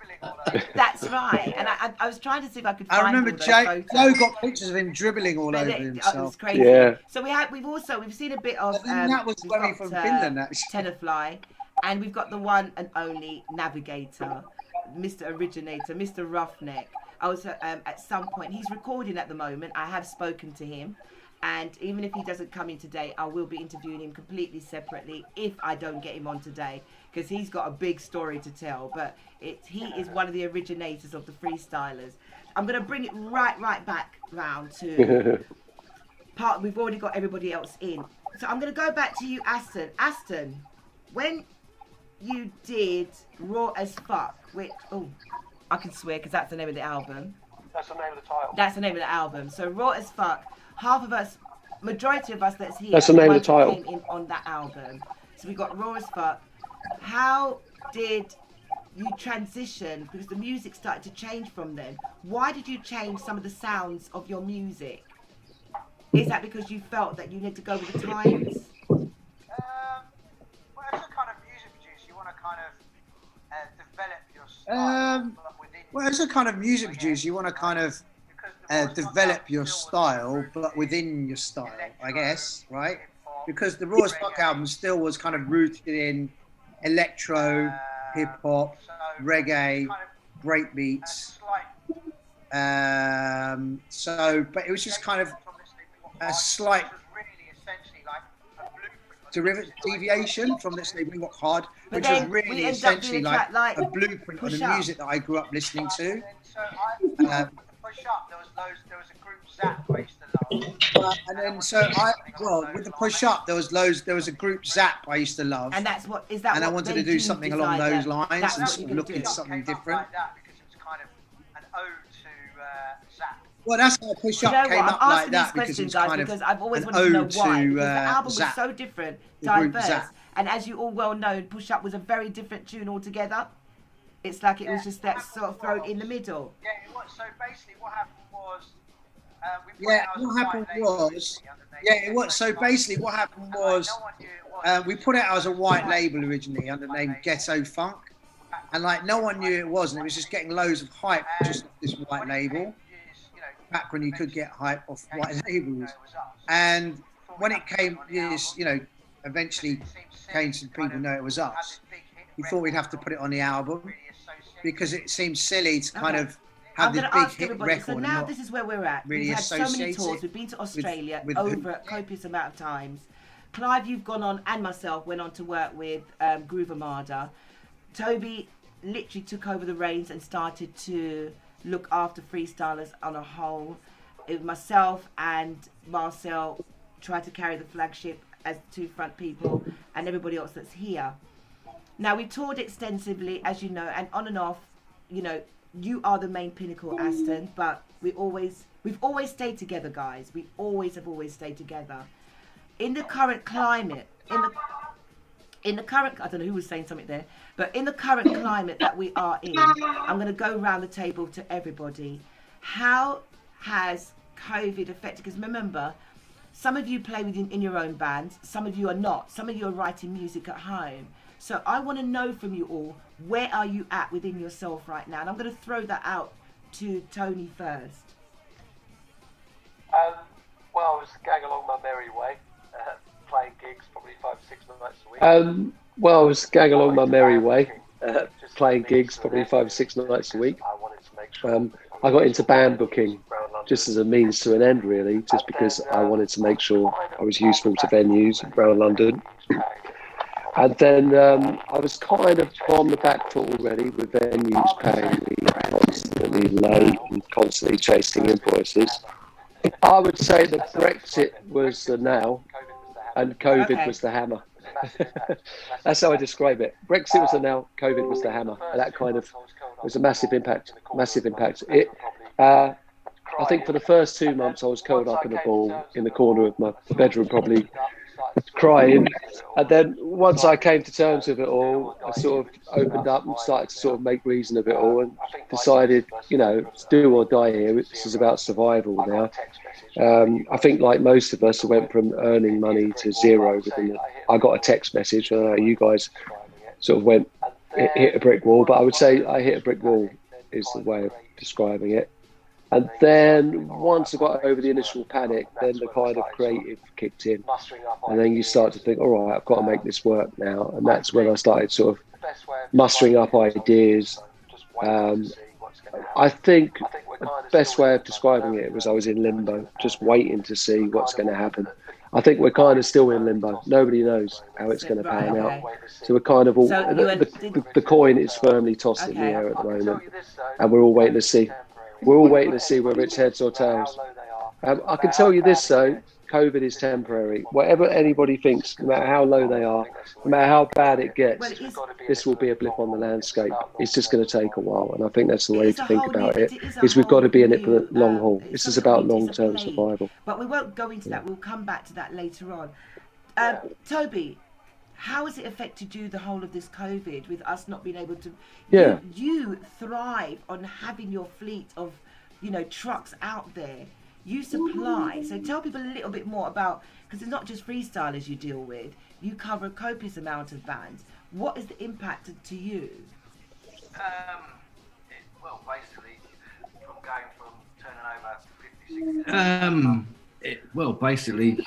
That's right. And I was trying to see if I could find. I remember Joe got pictures of him dribbling all over himself. It was crazy. Yeah. So we've seen a bit of. That was coming from Finland, actually. Tenafly. And we've got the one and only navigator, Mr. Originator, Mr. Roughneck. I was at some point, he's recording at the moment. I have spoken to him. And even if he doesn't come in today, I will be interviewing him completely separately if I don't get him on today. Because he's got a big story to tell. But he is one of the originators of the Freestylers. I'm going to bring it right back round to part. We've already got everybody else in. So I'm going to go back to you, Aston. Aston, when you did Raw as Fuck, which, I can swear because that's the name of the album. That's the name of the title. That's the name of the album. So Raw as Fuck, half of us, majority of us that's here. That's the name of the title. Came in on that album. So we got Raw as Fuck. How did you transition? Because the music started to change from then. Why did you change some of the sounds of your music? Is that because you felt that you need to go with the times? Well, as a kind of music producer, you want to kind of develop your style, but within your style, I guess, right? Because the Raw as Fuck album still was kind of rooted in electro, hip hop, reggae, breakbeats. But it was just kind of a slight deviation from Let's Say We Rock Hard, which was really essentially like a blueprint of the music that I grew up listening to. And then with the Push Up, there was a group Zap I used to love. And that's what is that. And I wanted to do something along those lines and look into something different. Well, that's how Push Up came up like that, because it was kind of I've always an wanted to know ode why. to Because the album Zap. was so different, The group diverse, Zap. and as you all well know, Push Up was a very different tune altogether. It's like it was just that sort of thrown in the middle. Yeah, it was. So basically, what happened was. So basically, what happened was we put it out as a white label originally under the name Ghetto Funk, and like no one knew it was, and it was just getting loads of hype just off this white label. Back when you could get hype off white labels, and when it came, eventually came to people know it was us. We thought we'd have to put it on the album because it seemed silly to kind of have this big hit record. So now this is where we're at. Really We've had so many tours. We've been to Australia over a copious amount of times. Clive, you've gone on, and myself went on to work with Groove Armada. Toby literally took over the reins and started to look after Freestylers on a whole. Myself and Marcel tried to carry the flagship as two front people, and everybody else that's here. Now, we toured extensively, as you know, and on and off, you are the main pinnacle, Aston, but we've always stayed together, guys. We have always stayed together. In the current climate, in the current, I don't know who was saying something there, but in the current climate that we are in, I'm going to go around the table to everybody. How has COVID affected? Because remember, some of you play in your own bands, some of you are not. Some of you are writing music at home. So I want to know from you all, where are you at within yourself right now? And I'm going to throw that out to Tony first. Well, I was going along my merry way, playing gigs probably 5-6 nights a week. Well, I was going along my merry way, playing gigs probably 5-6 nights a week. I got into band booking just as a means to an end, really, just because I wanted to make sure I was useful to venues around London. And then I was kind of on the back foot already with venues paying me constantly late and constantly chasing invoices. I would say that Brexit was the nail and COVID was the hammer. That's how I describe it. Brexit was the nail, COVID was the hammer. And that kind of was a massive impact. I think for the first 2 months I was curled up in a ball in the corner of my bedroom, probably crying. And then once I came to terms with it all, I sort of opened up and started to sort of make reason of it all and decided, it's do or die here. This is about survival now. I think like most of us, I went from earning money to zero I got a text message. I don't know, you guys sort of hit a brick wall, but I would say I hit a brick wall is the way of describing it. And then once I got over the initial panic, then the kind of creative kicked in. And then you start to think, all right, I've got to make this work now. And that's when I started sort of mustering up ideas. I think the best way of describing it was I was in limbo, just waiting to see what's going to happen. I think we're kind of still in limbo. Nobody knows how it's going to pan out. So we're kind of all, the coin is firmly tossed in the air at the moment. And we're all waiting to see. We're all waiting to see whether it's heads or tails. I can tell you this, though, COVID is temporary. Whatever anybody thinks, no matter how low they are, no matter how bad it gets, this will be a blip on the landscape. It's just going to take a while. And I think that's the way to think about it, is we've got to be in it for the long haul. This is about long-term survival. But we won't go into that. We'll come back to that later on. Toby, how has it affected you, the whole of this COVID, with us not being able to... Yeah. You thrive on having your fleet of, trucks out there. You supply. So tell people a little bit more about... Because it's not just Freestylers you deal with. You cover a copious amount of bands. What is the impact to you? Well, basically,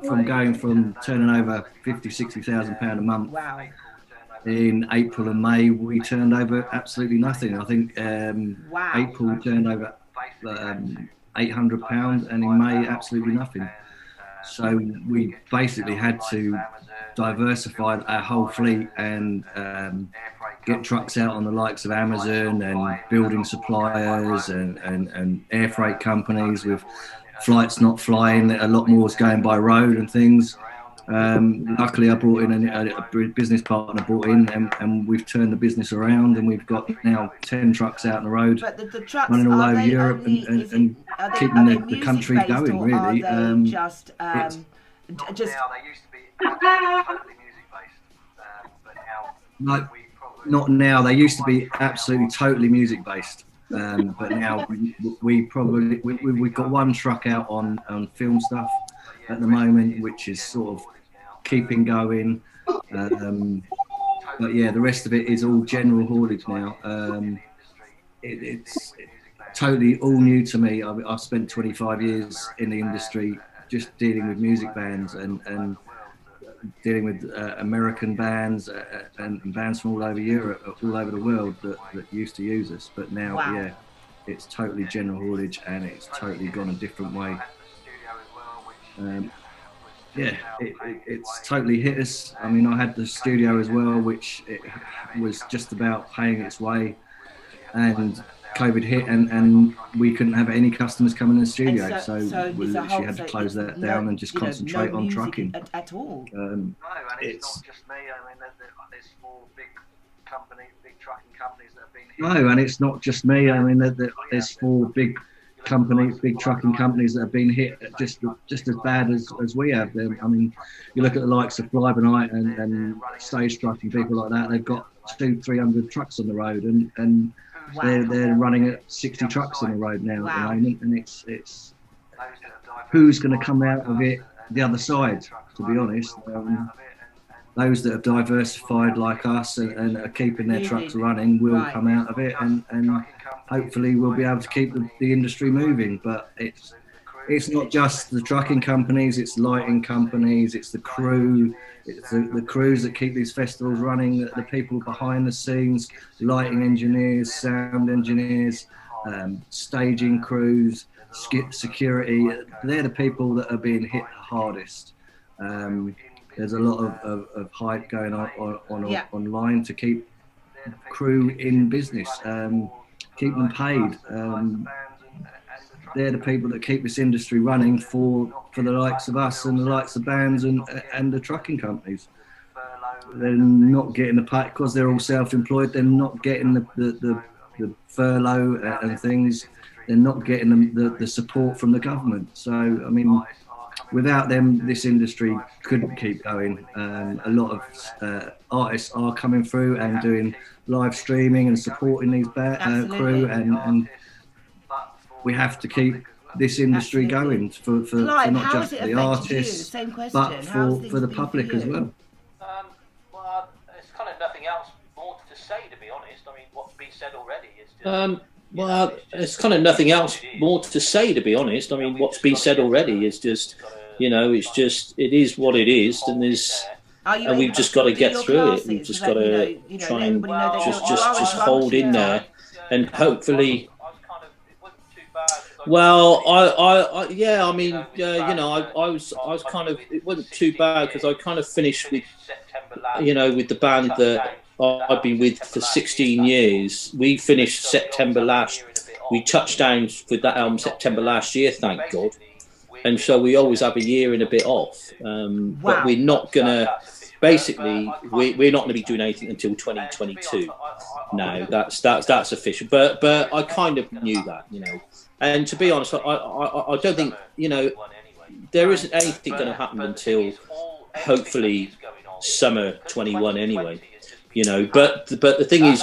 from going from turning over 50-60,000 £60,000 a month. Wow. In April and May, we turned over absolutely nothing. I think April turned over £800, and in May, absolutely nothing. So we basically had to diversify our whole fleet and get trucks out on the likes of Amazon and building suppliers and air freight companies with flights not flying. A lot more was going by road and things. Luckily, I brought in a business partner, and we've turned the business around, and we've got now 10 trucks out on the road, But the trucks, running all are over they Europe only, and keeping the country music-based, going. or Really, are they just Now, they used to be totally music based, but now like, not now. They used to be absolutely totally music based, but now we've got one truck out on film stuff at the moment, which is sort of keeping going. But yeah, the rest of it is all general haulage now. It's totally all new to me. I've spent 25 years in the industry just dealing with music bands and dealing with American bands and bands from all over Europe, all over the world that used to use us. But now, yeah, it's totally general haulage, and it's totally gone a different way. Yeah, it's totally hit us. I mean, I had the studio as well, which it was just about paying its way, and COVID hit, and we couldn't have any customers coming in the studio, so we literally had to close that down and just concentrate on trucking. At all. No, and it's not just me. I mean, there's 4 big trucking companies that have been hit. No, and it's not just me. I mean, there's 4 big trucking companies that have been hit just as bad as we have. I mean, you look at the likes of Fly Night and Stage Trucking, people like that. They've got 200-300 trucks on the road, and they're running at 60 trucks on the road now at the moment, and it's who's going to come out of it the other side, to be honest. Those that have diversified like us and are keeping their trucks running will come out of it, and hopefully we'll be able to keep the industry moving. But it's not just the trucking companies, it's lighting companies, it's the crew, it's the crews that keep these festivals running, the people behind the scenes, lighting engineers, sound engineers, staging crews, security. They're the people that are being hit hardest. There's a lot of hype going on online to keep crew in business, keep them paid. They're the people that keep this industry running for the likes of us and the likes of bands and the trucking companies. They're not getting the pay because they're all self-employed. They're not getting the furlough and things. They're not getting the support from the government. So, I mean, without them, this industry couldn't keep going. A lot of artists are coming through and doing live streaming and supporting these crew, and we have to keep this industry going for not just the artists, but for the public as well. Well, there's kind of nothing else more to say, to be honest. I mean, what's been said already is just... Well, there's kind of nothing else more to say, to be honest. I mean, what's been said already is just, you know, it is what it is, and and we've just got to get through it. We've just got to try and just hold in there, and hopefully. Well, I mean, you know, I was kind of, it wasn't too bad because I kind of finished with, you know, with the band that I've been with for 16 years. We finished September last. We touched down with that album September last year, thank God. And so we always have a year and a bit off. But we're not gonna. Basically, we're not going to be doing anything until 2022. No, that's official. But I kind of knew that, you know. And to be honest, I don't think, you know, there isn't anything going to happen until hopefully summer 21 anyway. You know, but the thing is,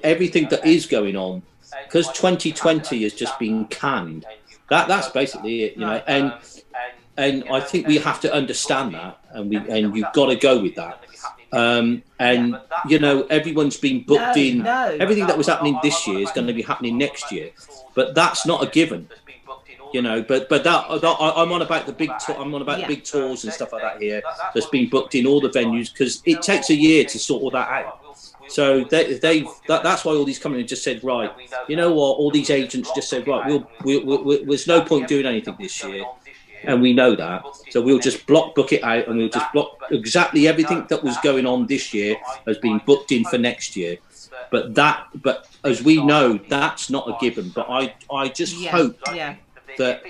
everything that is going on, because 2020 has just been canned. That's basically it, you know. And I think we have to understand that, and you've got to go with that. And you know, everyone's been booked in. Everything that was happening this year is going to be happening next year, but that's not a given. You know, but I'm on about the big big tours and stuff like that here. That's been booked in all the venues because it takes a year to sort all that out. So that's why all these companies just said, right, you know what? All these agents just said, right, there's no point doing anything this year. And we know that, so we'll just book it out, and we'll just block exactly everything that was going on this year has been booked in for next year. But as we know, that's not a given. But I just hope that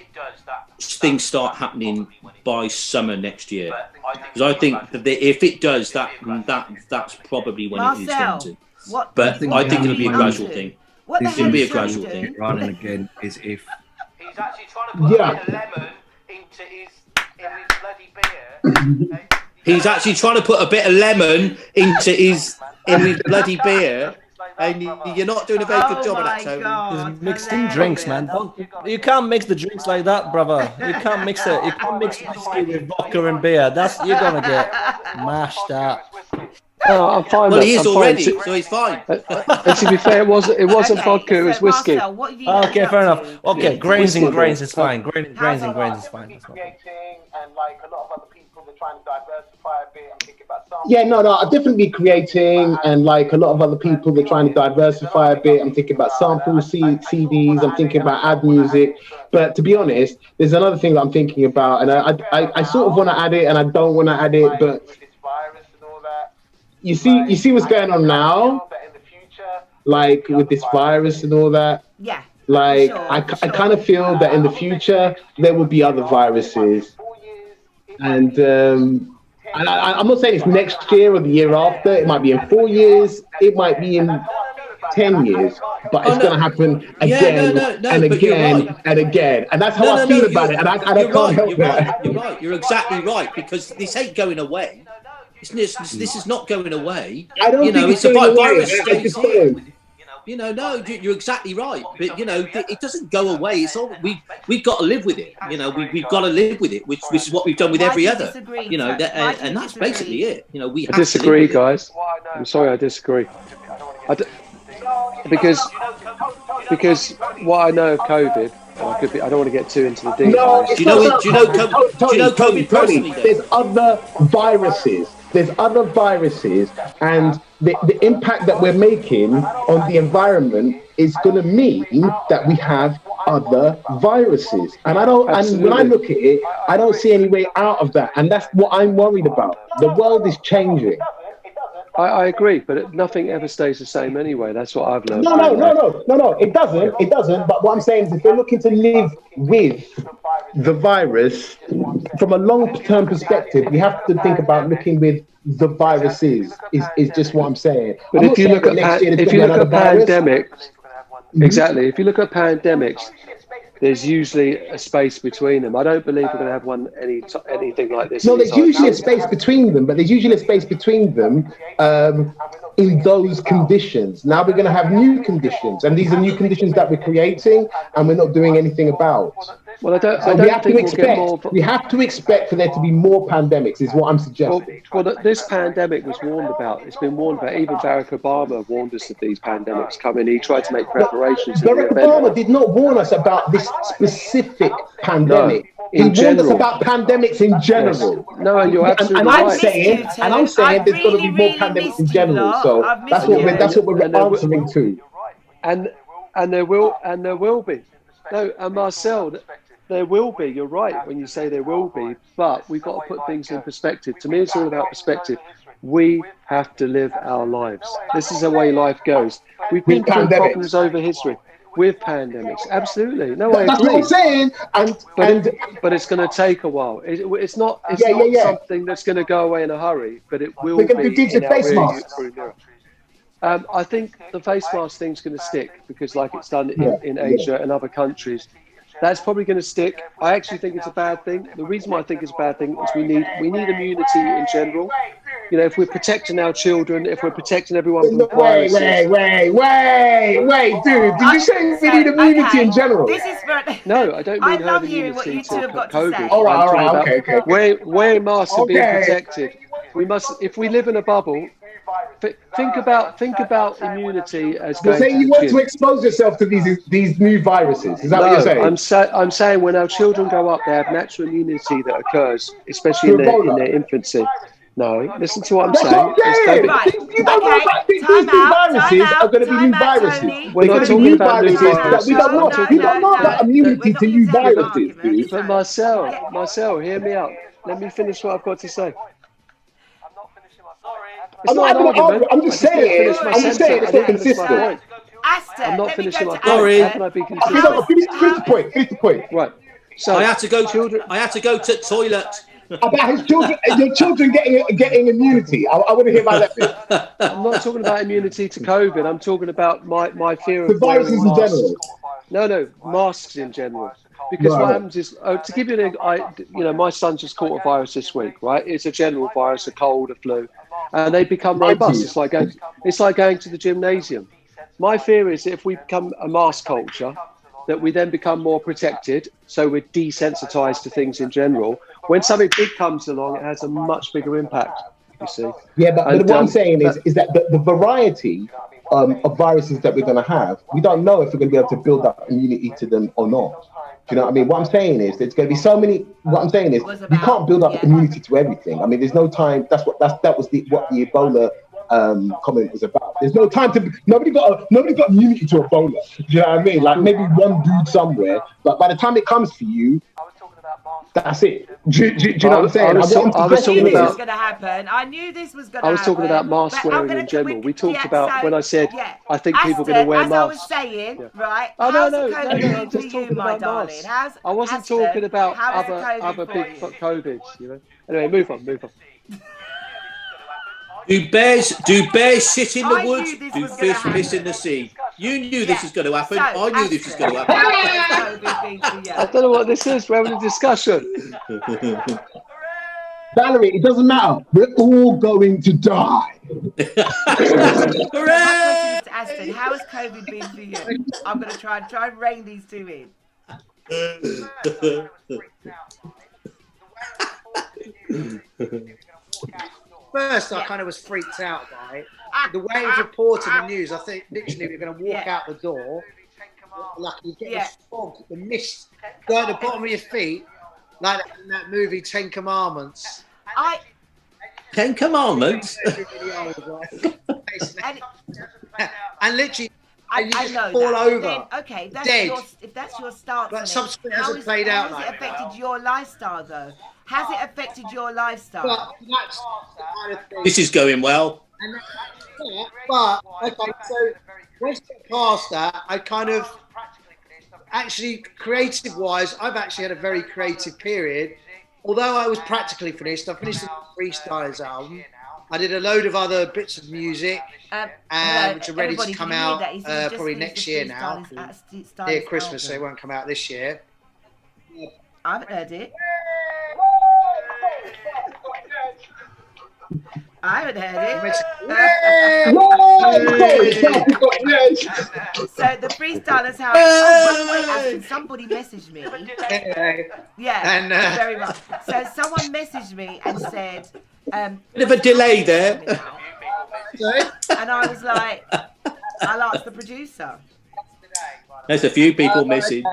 things start happening by summer next year. Because I think that if it does, that's probably when it is going to. But I think it'll be a gradual thing. It's going to be a gradual thing. Running again is if. He's actually trying to put a bit of lemon into his bloody beer. He's actually trying to put a bit of lemon into his bloody beer. And you're not doing a very good job of that, Tony. It's mixed in drinks, man. You can't mix the drinks like that, brother. You can't mix it. You can't mix whiskey with vodka and beer. You're gonna get mashed up. No, I'm fine. Well, he is already, so he's fine. And to be fair, it wasn't vodka. It was whiskey. Okay, fair enough. Okay, grains and grains is fine. Grains and grains is fine. And like a lot of other people, they're trying to diversify a bit and think about something. Yeah, no, I'm definitely creating, and like a lot of other people, they're trying to diversify a bit. I'm thinking about samples, CDs. I'm thinking about ad music. But to be honest, there's another thing that I'm thinking about, and I sort of want to add it, and I don't want to add it, but you see what's going on now, like with this virus and all that. Yeah. Like I kind of feel that in the future there will be other viruses, and I'm not saying it's next year or the year after. It might be in 4 years. It might be in 10 years. But it's going to happen again and again and again. And that's how I feel about it. And I can't help that. You're right. You're exactly right, because this ain't going away. This is not going away. I don't think it's a virus stays here. No, you're exactly right. But it doesn't go away. It's all we've got to live with it. We've got to live with it, which is what we've done with every other. And that's basically it. We have disagree, guys. I'm sorry, I disagree. Because what I know of COVID, I don't want to get too into the details. Do you know COVID personally? There's other viruses. And the impact that we're making on the environment is going to mean that we have other viruses. And when I look at it, I don't see any way out of that. And that's what I'm worried about. The world is changing. I agree, but nothing ever stays the same anyway. That's what I've learned. No, it doesn't. But what I'm saying is, if we're looking to live with the virus from a long-term perspective, we have to think about looking with the viruses. Is just what I'm saying. But if you look at pandemics, exactly. If you look at pandemics, there's usually a space between them. I don't believe we're going to have anything like this. No, there's usually a space between them, but there's usually a space between them in those conditions. Now we're going to have new conditions, and these are new conditions that we're creating, and we're not doing anything about. Well, we have to expect for there to be more pandemics, is what I'm suggesting. Well, this pandemic was warned about. It's been warned about. Even Barack Obama warned us of these pandemics coming. He tried to make preparations. Barack Obama did not warn us about this specific pandemic. He warned us about pandemics in general. Yes. No, and you're absolutely right. I'm saying there's got to be more pandemics in general. So that's what we're answering to. And there will be. No, and Marcel, there will be. You're right when you say there will be, but we've got to put things in perspective. To me, it's all about perspective. We have to live our lives. This is the way life goes. We've been through problems over history with pandemics. Absolutely. No, I agree. That's what I'm saying. But it's going to take a while. It's not something that's going to go away in a hurry, but it will be. We're going to do face masks. I think the face mask thing's going to stick because, like it's done in Asia and other countries, that's probably going to stick. I actually think it's a bad thing. The reason why I think it's a bad thing is we need immunity in general. If we're protecting our children, if we're protecting everyone from viruses. Wait, dude! Did you say we need immunity in general? No, I don't mean herd immunity to COVID. All right, okay. Wearing masks and being protected. We must, if we live in a bubble. Think about immunity as you're saying you want to expose yourself to these new viruses. Is that what you're saying? I'm saying when our children grow up, they have natural immunity that occurs, especially in their infancy. No, listen to what I'm saying. You don't know that these new viruses are going to be new viruses. We're not talking about new viruses. We don't know. We don't know about immunity to new viruses, dude. But Marcel, hear me out. Let me finish what I've got to say. I'm just saying it's not consistent. Aston, I'm not let me finishing go my to point. Sorry. How can I be consistent? Finish the point. Finish the point. Right. So I had to go. children. I had to go to toilet. About his children, your children getting immunity. I want to hear about that bit. I'm not talking about immunity to COVID. I'm talking about my fear The of wearing viruses in masks. general. No, masks in general. Because what happens is, to give you my son just caught a virus this week, right? It's a general virus, a cold, a flu, and they become robust. It's like going to the gymnasium. My fear is that if we become a mask culture, that we then become more protected, so we're desensitized to things in general. When something big comes along, it has a much bigger impact, you see. Yeah, but what I'm saying is that the variety of viruses that we're going to have, we don't know if we're going to be able to build up immunity to them or not. Do you know what I mean? What I'm saying is there's going to be so many. What I'm saying is you can't build up immunity to everything. I mean, there's no time. That was what the Ebola comment was about. There's no time to. Nobody got immunity to Ebola. Do you know what I mean? Like maybe one dude somewhere, but by the time it comes for you, that's it. Do you know what I'm saying? I knew this was going to happen. I knew this was going to happen. I was talking about mask wearing in general. We talked about when I said I think people are going to wear masks. As I was saying, right? Oh no, I'm just talking about masks. I wasn't talking about other big COVIDs. You know. Anyway, move on. Do bears shit in the woods? Do fish piss in the sea? You knew this was going to happen. I knew this was going to happen. I don't know what this is. We're having a discussion. Valerie, it doesn't matter. We're all going to die. Hooray! Aston, how has COVID been for you? I'm going to try and rein these two in. First, I kind of was freaked out by it. The way it was reported in the news, I think literally we were going to walk out the door, like you get the fog, the mist, go at the bottom of your feet, like in that movie 10 Commandments. 10 Commandments? And literally, I know fall that. over. Then, okay, if that's your stance, but subsequently hasn't played out like that. Has it affected your lifestyle, though? Has it affected your lifestyle? But that's the kind of thing. This is going well. But okay, so once I get past that, I kind of actually creative-wise, I've actually had a very creative period. Although I was practically finished, I finished the Freestylers album. I did a load of other bits of music, which are ready to come out probably next year now. Near Christmas, so it won't come out this year. I haven't heard it. I haven't heard it. So the Freestylers house. Oh, by the way, somebody messaged me. Yeah, very much. So someone messaged me and said, bit of a delay there. And I was like, I'll ask the producer. There's a few people missing.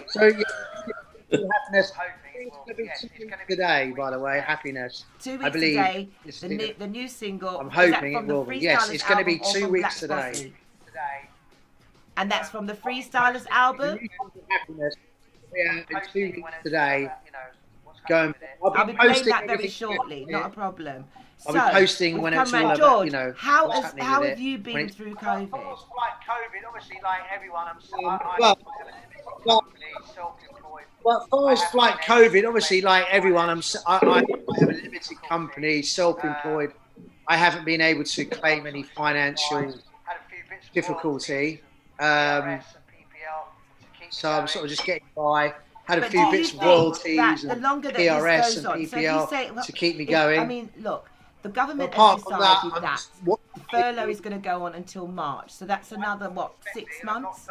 So happiness. It's going to be 2 weeks today, by the way. Happiness. 2 weeks I believe today. The new single. I'm hoping it will be. Yes, it's going to be 2 weeks today. And that's from the Freestylers album. Happiness. Yeah, in 2 weeks today. I'll be playing that very shortly. Not a problem. I'll be posting when it's all George, you know. How have you been through COVID? Obviously, like everyone, Well, as far as like COVID, obviously, like everyone, I have a limited company, self-employed. I haven't been able to claim any financial difficulty, so I'm sort of just getting by. Had a few bits of royalties and PRS and PPL to keep me going. I mean, look, the government has decided that the furlough is going to go on until March, so that's another 6 months.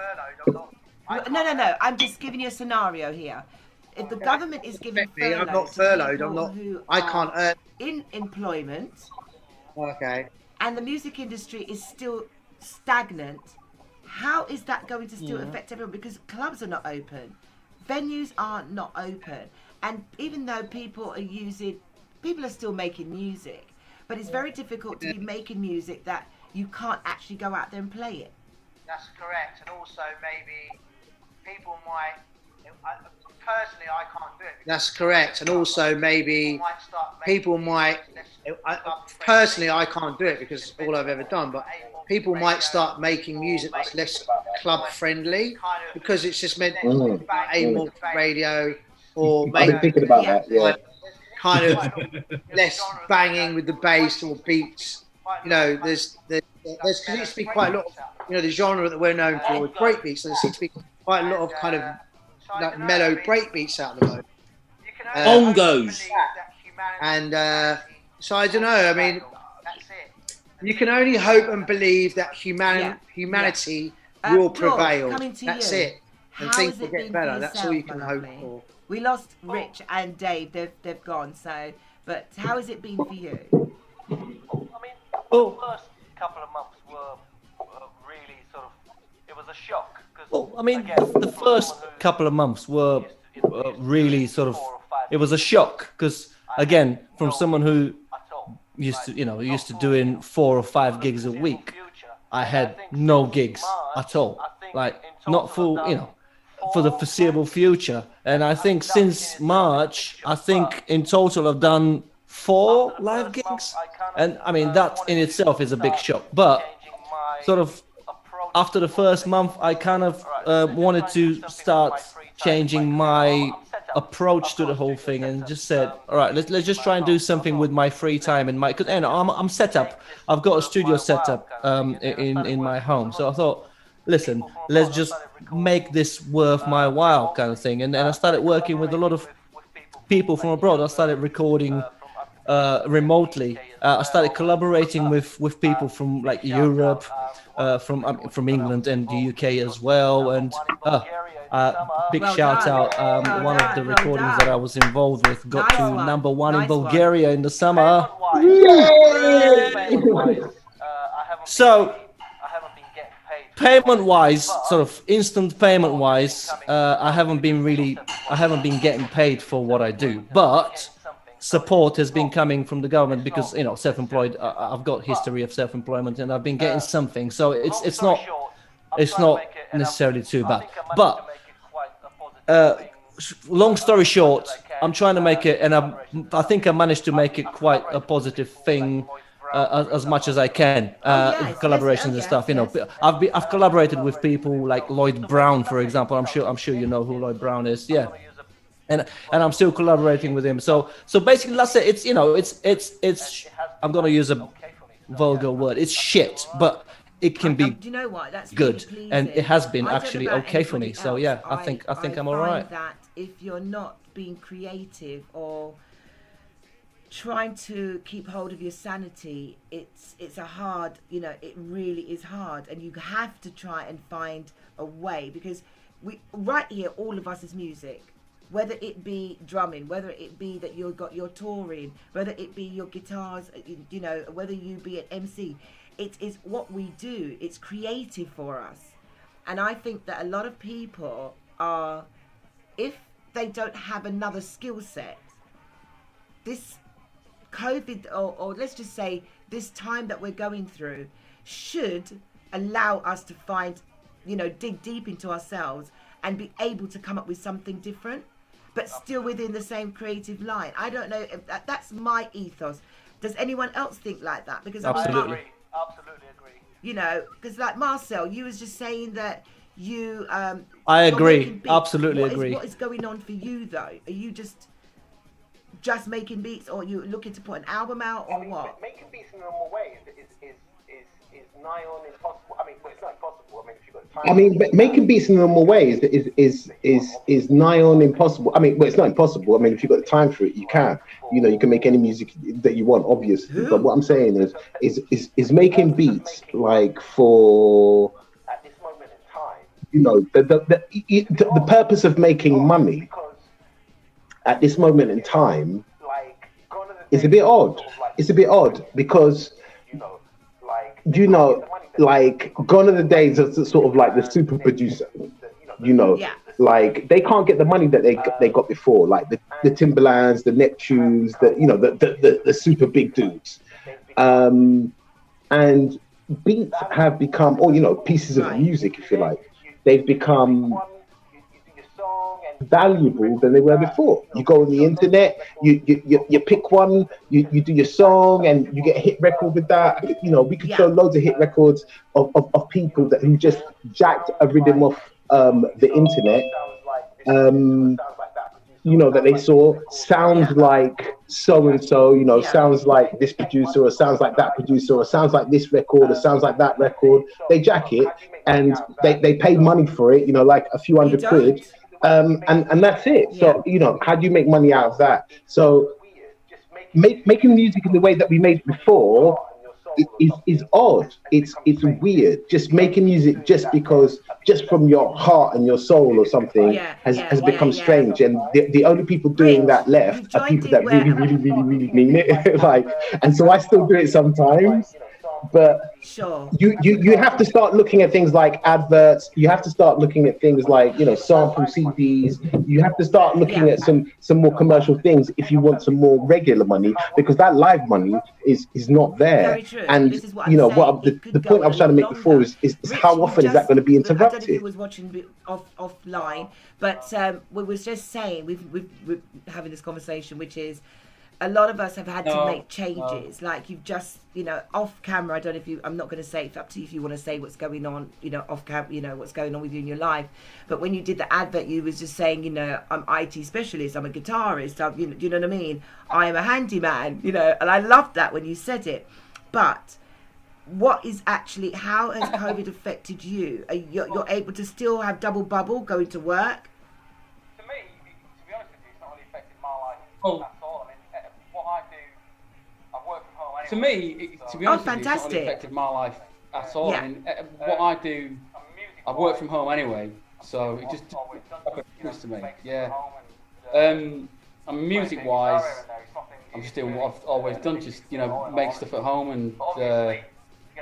No. I'm just giving you a scenario here. If the government is giving furlough, I'm not furloughed. I can't earn in employment. Okay. And the music industry is still stagnant. How is that going to still affect everyone? Because clubs are not open, venues are not open, and even though people are still making music, but it's very difficult to be making music that you can't actually go out there and play it. That's correct, and also maybe people might. Personally, I can't do it. That's correct, and also maybe people might. Personally, I can't do it because all I've ever done. But people might start making music that's less club friendly because it's just meant amorphic radio or I've been thinking about that. Yeah. Kind of less banging with the bass or beats. You know, there's because there used to be quite a lot of, you know, the genre that we're known for with breakbeats. So there seems to be quite a lot of kind of like mellow breakbeats out of the moment. Bongos. And so I don't know. I mean, you can only hope and believe that humanity will prevail. That's it. And things will get better. That's all you can hope for. We lost Rich and Dave. They've gone. So, but how has it been for you? I mean, the first couple of months were really sort of, it was a shock. Well, I mean, the first couple of months were really sort of, it was a shock because, again, from someone who used to doing 4 or 5 gigs a week, I had no gigs at all, like not for, you know, for the foreseeable future. And I think since March, I think in total I've done 4 live gigs. And I mean, that in itself is a big shock. But sort of after the first month, I kind of wanted to start changing my approach to the whole thing and just said, all right, let's just try and do something with my free time and my, and I'm set up. I've got a studio set up in my home. So I thought, listen, let's just make this worth my while kind of thing. And I started working with a lot of people from abroad. I started recording remotely. I started collaborating with people from like Europe, from England and the UK as well. And big shout out, one of the recordings that I was involved with got to #1 in Bulgaria in the summer. So payment wise, sort of instant payment wise, I haven't been getting paid for what I do, but support has been coming from the government because, you know, self-employed, I've got history of self-employment and I've been getting something, so it's not necessarily too bad. But long story short, I'm trying to make it, and I think I managed to make it quite a positive thing. As much as I can, collaborations and stuff. You know, I've collaborated with people like Lloyd Brown, for example. I'm sure you know who Lloyd Brown is. Yeah, and I'm still collaborating with him. So basically, that's it. It's, you know, it's. I'm gonna use a vulgar word. It's shit, but it can be do you know what? That's good, really and it has been actually okay for me. So yeah, I think I'm all right. That if you're not being creative or trying to keep hold of your sanity, it's a hard, you know, it really is hard, and you have to try and find a way, because we right here, all of us is music, whether it be drumming, whether it be that you've got your touring, whether it be your guitars, you know, whether you be an MC, it is what we do. It's creative for us. And I think that a lot of people are, if they don't have another skill set, this COVID, or let's just say this time that we're going through, should allow us to find, you know, dig deep into ourselves and be able to come up with something different, but still within the same creative line. I don't know if that's my ethos. Does anyone else think like that? Because absolutely agree. You know, because like Marcel, you was just saying that you I agree. Absolutely agree. What is going on for you though? Are you just making beats, or you looking to put an album out, or what? Making beats in a normal way is nigh on impossible. I mean, well, it's not impossible. I mean, if you've got time. I mean, making beats in a normal way is nigh on impossible. I mean, well, it's not impossible. I mean, if you've got the time for it, you can. You know, you can make any music that you want, obviously. But what I'm saying is making beats like for, at this moment in time, you know, the purpose of making money at this moment in time is a bit odd. It's a bit odd because, you know, like gone are the days of sort of like the super producer, you know, like they can't get the money that they got before, like the Timberlands, the Neptunes, the super big dudes. And beats have become, or, you know, pieces of music, if you like, they've become valuable than they were before. You go on the internet, you pick one, you do your song, and you get a hit record with that. You know, we could show loads of hit records of people who just jacked a rhythm off the internet. You know, that they saw sounds like so and so, you know, sounds like this producer, or sounds like that producer, or sounds like this record, or sounds like that record. They jack it and they pay money for it, you know, like a few hundred quid. And that's it. So, you know, how do you make money out of that? So making music in the way that we made before is odd. It's weird. Just making music just from your heart and your soul or something has become strange. And the only people doing that left are people that really mean it. Like, and so I still do it sometimes. But you have to start looking at things like adverts. You have to start looking at things like, you know, sample CDs. You have to start looking at some more commercial things if you want some more regular money, because that live money is not there. And you know what the point I was trying to make before is how often is that going to be interrupted? I don't know if you was watching offline, but we was just saying we're having this conversation, which is, a lot of us have had to make changes. Like, you've just, you know, off camera, I don't know if you, I'm not going to say, it's up to you if you want to say what's going on, you know, off camera, you know, what's going on with you in your life. But when you did the advert, you was just saying, you know, I'm IT specialist, I'm a guitarist, you know, do you know what I mean? I am a handyman, you know, and I loved that when you said it. But what is actually, how has COVID affected you? You're able to still have double bubble, going to work? To me, to be honest with you, it's not really affected my life at all. To me, to be honest with you, it's not really affected my life at all. I mean, what I do, I work from home anyway, so it just happens to me. Yeah. And music-wise, I'm just doing what I've always done, just, you know, make stuff at home and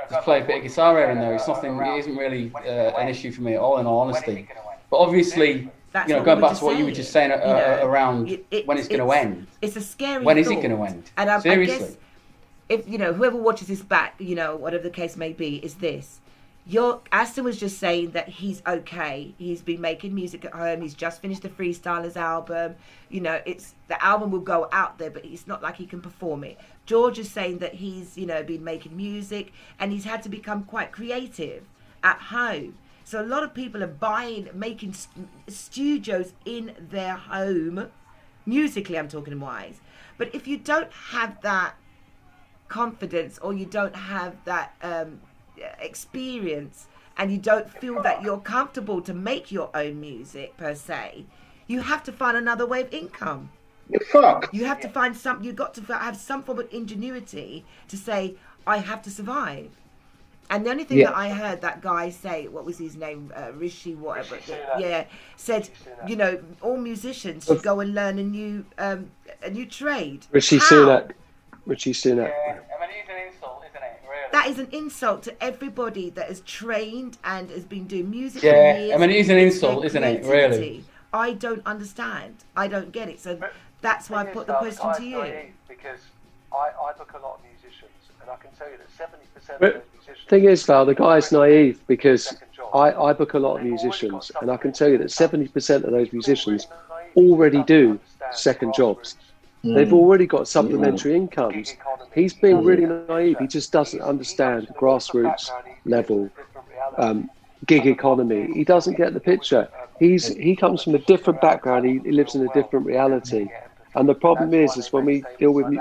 just play a bit of guitar here and there. It's nothing. It isn't really an issue for me at all, in all honesty. But obviously, you know, going back to what you were just saying around when it's going to end. It's a scary. When is it going to end? And seriously. I guess, if, you know, whoever watches this back, you know, whatever the case may be, is this. Aston was just saying that he's okay. He's been making music at home. He's just finished the Freestylers album. You know, the album will go out there, but it's not like he can perform it. George is saying that he's, you know, been making music and he's had to become quite creative at home. So a lot of people are making studios in their home, musically I'm talking wise. But if you don't have that confidence, or you don't have that experience, and you don't feel that you're comfortable to make your own music per se, you have to find another way of income. You have to find you've got to have some form of ingenuity to say, I have to survive. And the only thing that I heard that guy say, what was his name, Rishi whatever, said, you know, all musicians should go and learn a new trade. Rishi Sunak. I mean, it's an insult, isn't it? Really? That is an insult to everybody that is trained and has been doing music for years. I mean, it is an insult, isn't it? Really. I don't understand. I don't get it. So that's why I put the question to you. Because I book a lot of musicians, and I can tell you that 70% of those musicians. Thing is, Val, the guy's naive, because I book a lot of musicians, and I can tell you that 70% of those musicians already do second jobs. They've already got supplementary incomes. He's being really naive. He just doesn't understand grassroots level gig economy. He doesn't get the picture. He comes from a different background. He lives in a different reality. And the problem is when we deal with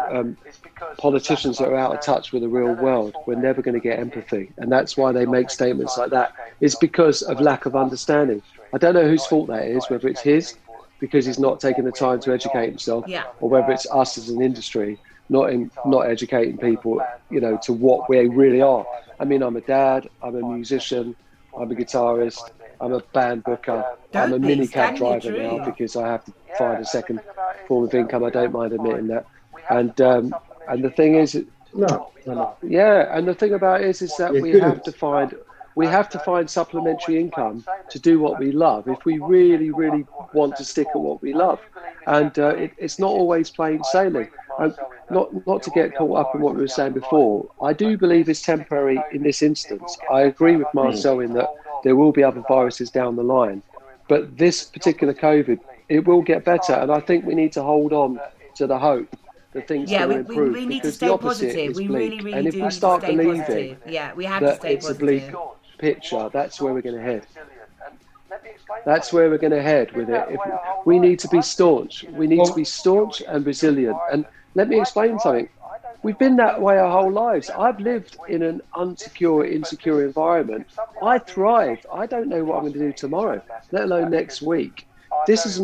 politicians that are out of touch with the real world, we're never going to get empathy. And that's why they make statements like that. It's because of lack of understanding. I don't know whose fault that is, whether it's his, because he's not taking the time to educate himself, or whether it's us as an industry not educating people, you know, to what we really are. I mean, I'm a dad, I'm a musician, I'm a guitarist, I'm a band booker, I'm a minicab driver now because I have to find a second form of income. I don't mind admitting that. And the thing is, and the thing about it is that we have to find supplementary income to do what we love if we really, really want to stick at what we love. And it's not always plain sailing. Not to get caught up in what we were saying before, I do believe it's temporary in this instance. I agree with Marcel in that there will be other viruses down the line. But this particular COVID It will get better, and I think we need to hold on to the hope that things will improve. We need to because stay the opposite positive. is We bleak. really, and really if do we need start to stay believing positive. Yeah, we have to that stay it's positive. a bleak picture, that's where we're going to head. That's where we're going to head with it. We need to be staunch. We need to be staunch and resilient. And let me explain something. We've been that way our whole lives. I've lived in an insecure environment. I thrive. I don't know what I'm going to do tomorrow, let alone next week. This is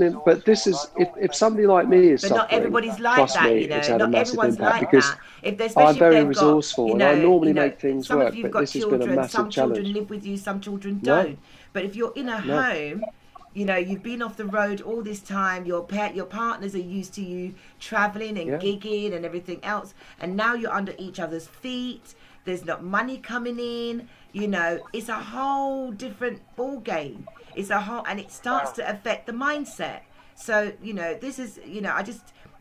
if somebody like me is suffering, not everybody's like trust that, me, you know. it's had Not a massive everyone's impact like because that. I'm very resourceful and I normally make things some work, of you've but got this has been a children, massive some challenge. children live with you, some children No. don't. But if you're in a No. home, you know, you've been off the road all this time, your partners are used to you traveling and gigging and everything else, and now you're under each other's feet, there's not money coming in, you know, it's a whole different ball game. And it starts to affect the mindset. So, you know, this is, you know,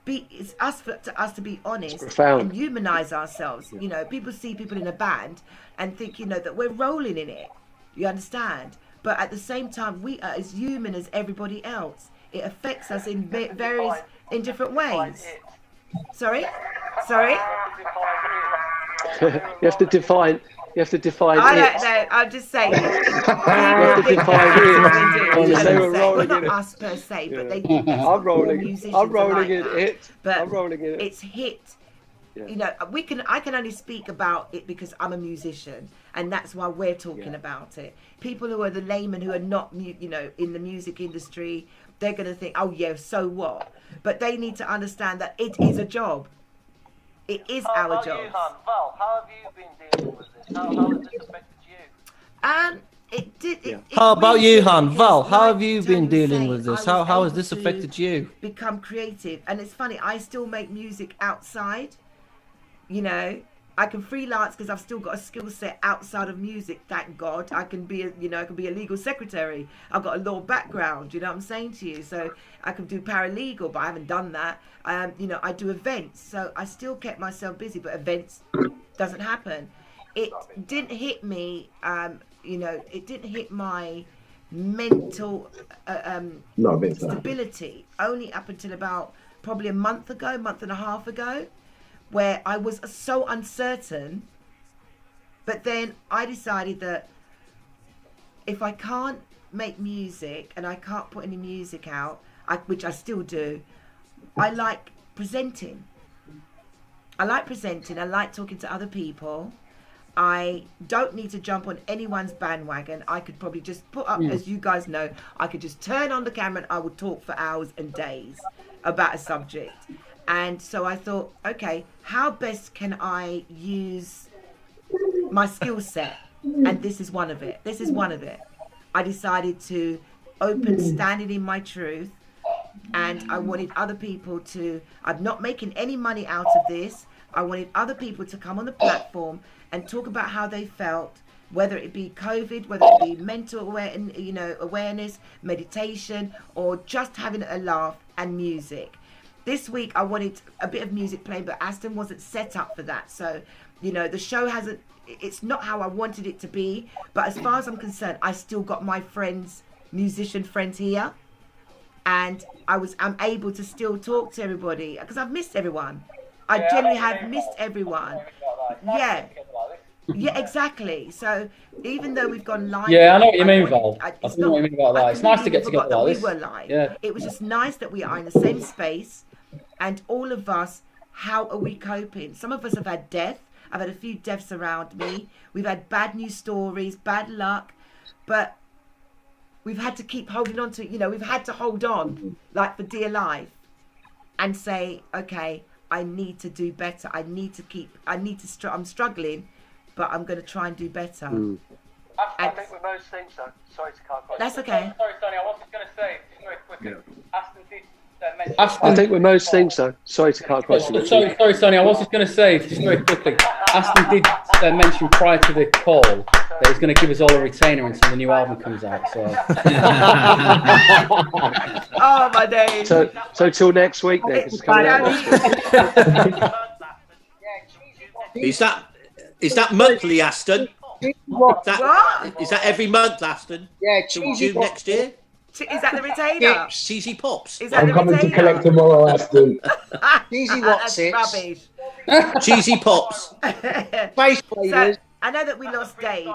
it's us to be honest and humanize ourselves. You know, people see people in a band and think, you know, that we're rolling in it. You understand? But at the same time, we are as human as everybody else. It affects us in different ways. Sorry? You have to define. I don't know. I'm just saying. You have to define it. Well, not us per se, but they do. I'm rolling in it. But I'm rolling in it. It's hit. Yeah. You know, I can only speak about it because I'm a musician, and that's why we're talking about it. People who are the laymen who are not, you know, in the music industry, they're going to think, oh yeah, so what? But they need to understand that it is a job. It is our job. Val, how have you been dealing with this? How has this affected you? How about you, Han? Val, how have you been dealing with this? How has this affected you? Become creative, and it's funny. I still make music outside. You know, I can freelance because I've still got a skill set outside of music. Thank God, I can be a legal secretary. I've got a law background. You know what I'm saying to you? So I can do paralegal, but I haven't done that. You know, I do events, so I still kept myself busy. But events doesn't happen. It didn't hit me. You know, it didn't hit my mental stability only up until about probably a month and a half ago, where I was so uncertain. But then I decided that if I can't make music and I can't put any music out, which I still do, I like presenting. I like talking to other people. I don't need to jump on anyone's bandwagon. I could probably just put up, as you guys know, I could just turn on the camera and I would talk for hours and days about a subject. And so I thought, okay, how best can I use my skill set? And this is one of it. I decided to open Standing in My Truth, and I wanted other people to, I'm not making any money out of this. I wanted other people to come on the platform and talk about how they felt, whether it be COVID, whether it be mental awareness, meditation, or just having a laugh and music. This week I wanted a bit of music playing, but Aston wasn't set up for that. So, you know, the show it's not how I wanted it to be. But as far as I'm concerned, I still got my musician friends here. And I'm able to still talk to everybody because I've missed everyone. I generally have missed everyone. Yeah, exactly. So even though we've gone live, I know what you mean, Val. I know what you mean about that. It's nice to get together like this. We were live. Yeah. It was just nice that we are in the same space, and all of us. How are we coping? Some of us have had death. I've had a few deaths around me. We've had bad news stories, bad luck, but we've had to keep holding on to. You know, we've had to hold on, like for dear life, and say, okay, I need to do better. I'm struggling, but I'm going to try and do better. I think with most things, though, sorry to cut across. That's okay. Sorry, Sonny, I was just going to say, just very quickly, Aston did mention... I think with most things, though, sorry to cut across. Sorry, Sonny, I was just going to say, just very quickly, Aston did mention prior to the call that he's going to give us all a retainer until the new album comes out, so... Oh, my days. So till next week, then, 'cause it's coming out next week. Is that monthly, Aston? What? Is that every month, Aston? Yeah, till June next year? Is that the retainer? Cheesy Pops. Is that I'm the coming retainer? to collect tomorrow, Aston. Cheesy That's Watsits. rubbish. Cheesy Pops. Face flavors. So, I know that we lost Dave.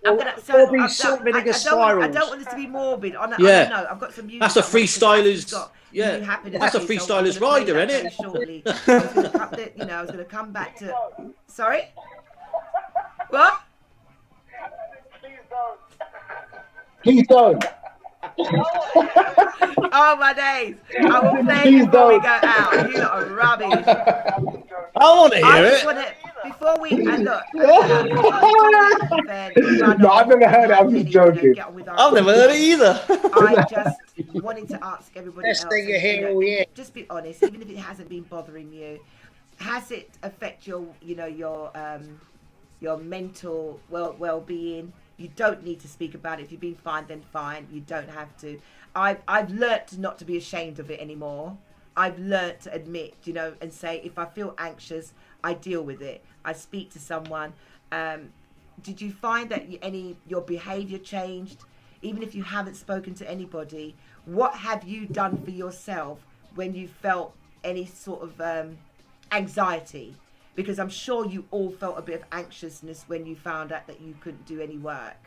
There'll be salt vinegar I spirals. don't want this to be morbid. I don't know. I've got some music. That's a Freestylers. Yeah, that's a Freestylers rider, isn't it? Shortly. I was going to come back to. Sorry. What? Please don't. Oh my days! I will play it before we go out. You lot are rubbish. I want to hear it. Before we look. No, I've never heard it. I'm just joking. I've never heard it either. I just wanted to ask everybody else. Best thing you hear all year. Just be honest, even if it hasn't been bothering you, has it affect your mental well-being? You don't need to speak about it. If you've been fine, then fine. You don't have to. I've learnt not to be ashamed of it anymore. I've learnt to admit, and say if I feel anxious, I deal with it. I speak to someone. Did you find that your behaviour changed? Even if you haven't spoken to anybody, what have you done for yourself when you felt any sort of anxiety? Because I'm sure you all felt a bit of anxiousness when you found out that you couldn't do any work.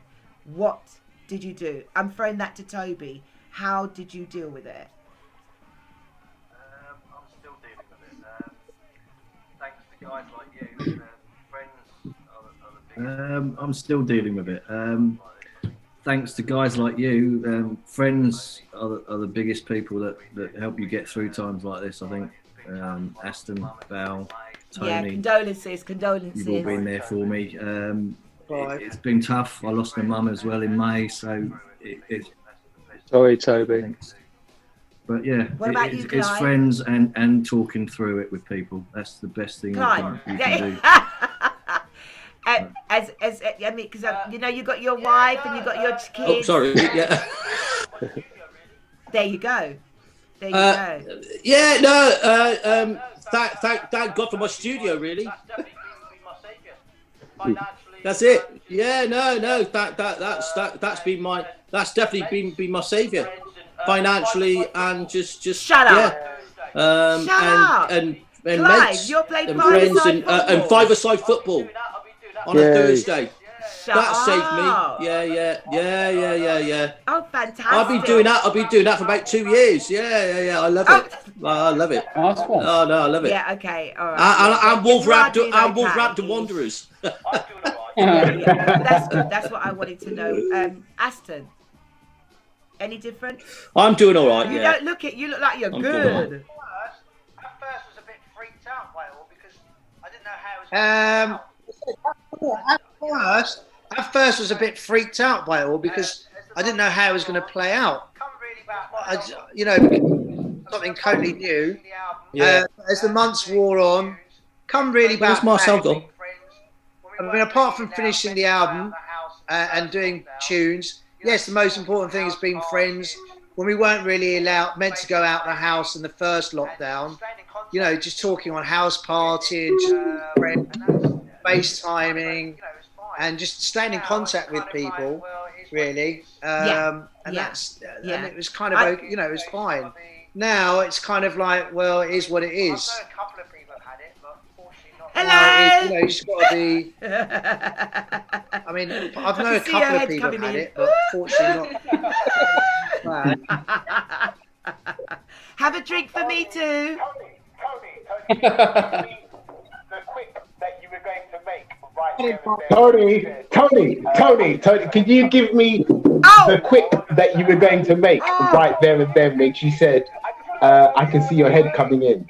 What did you do? I'm throwing that to Toby. How did you deal with it? I'm still dealing with it. Thanks to guys like you, friends are the biggest. I'm still dealing with it. Thanks to guys like you, friends are the biggest people that help you get through times like this, I think. Aston, Val, Tony. Yeah, condolences. You've all been there for me. It's been tough. I lost my mum as well in May, so it's... Sorry, Toby. But yeah, What about you, it's Clive? friends and talking through it with people. That's the best thing you can do. Because you got your wife and you got your kids. Oh, sorry. Yeah. There you go. There you go. Yeah, no. Thank God for my studio, really. That's it. Yeah, no. That's definitely been my saviour, financially and just. Shut up. Yeah. Shut up. And Clive, mates you're playing and friends and football. five-a-side football on a Thursday. Shut that up. saved me. Yeah. Oh, fantastic. I've been doing that for about 2 years. Yeah. I love it. I love it. Oh, that's fun. Oh no, I love it. Yeah, okay, all right. And Wolverhampton Wanderers. That's good. That's what I wanted to know. Aston, any different? I'm doing all right. You don't look it. You look like you're good. At first was a bit freaked out by it all because I didn't know how it was At first was a bit freaked out by it all because I didn't know how it was going to play out. Something totally new. As the months wore on, Where's Marcel gone? I mean, apart from finishing the album and doing tunes, yes, the most important thing has been friends. When we weren't really meant to go out the house in the first lockdown, just talking on house party and just friends, FaceTiming, and just staying in contact with people, really. And it was kind of, it was fine. Now it's kind of like, well, it is what it is. Hello. You just got to be. I mean, I've known a couple of people have had it, but fortunately not. Have a drink for me too. Tony, can you give me the quick that you were going to make right there and then when she said, I can see your head coming in?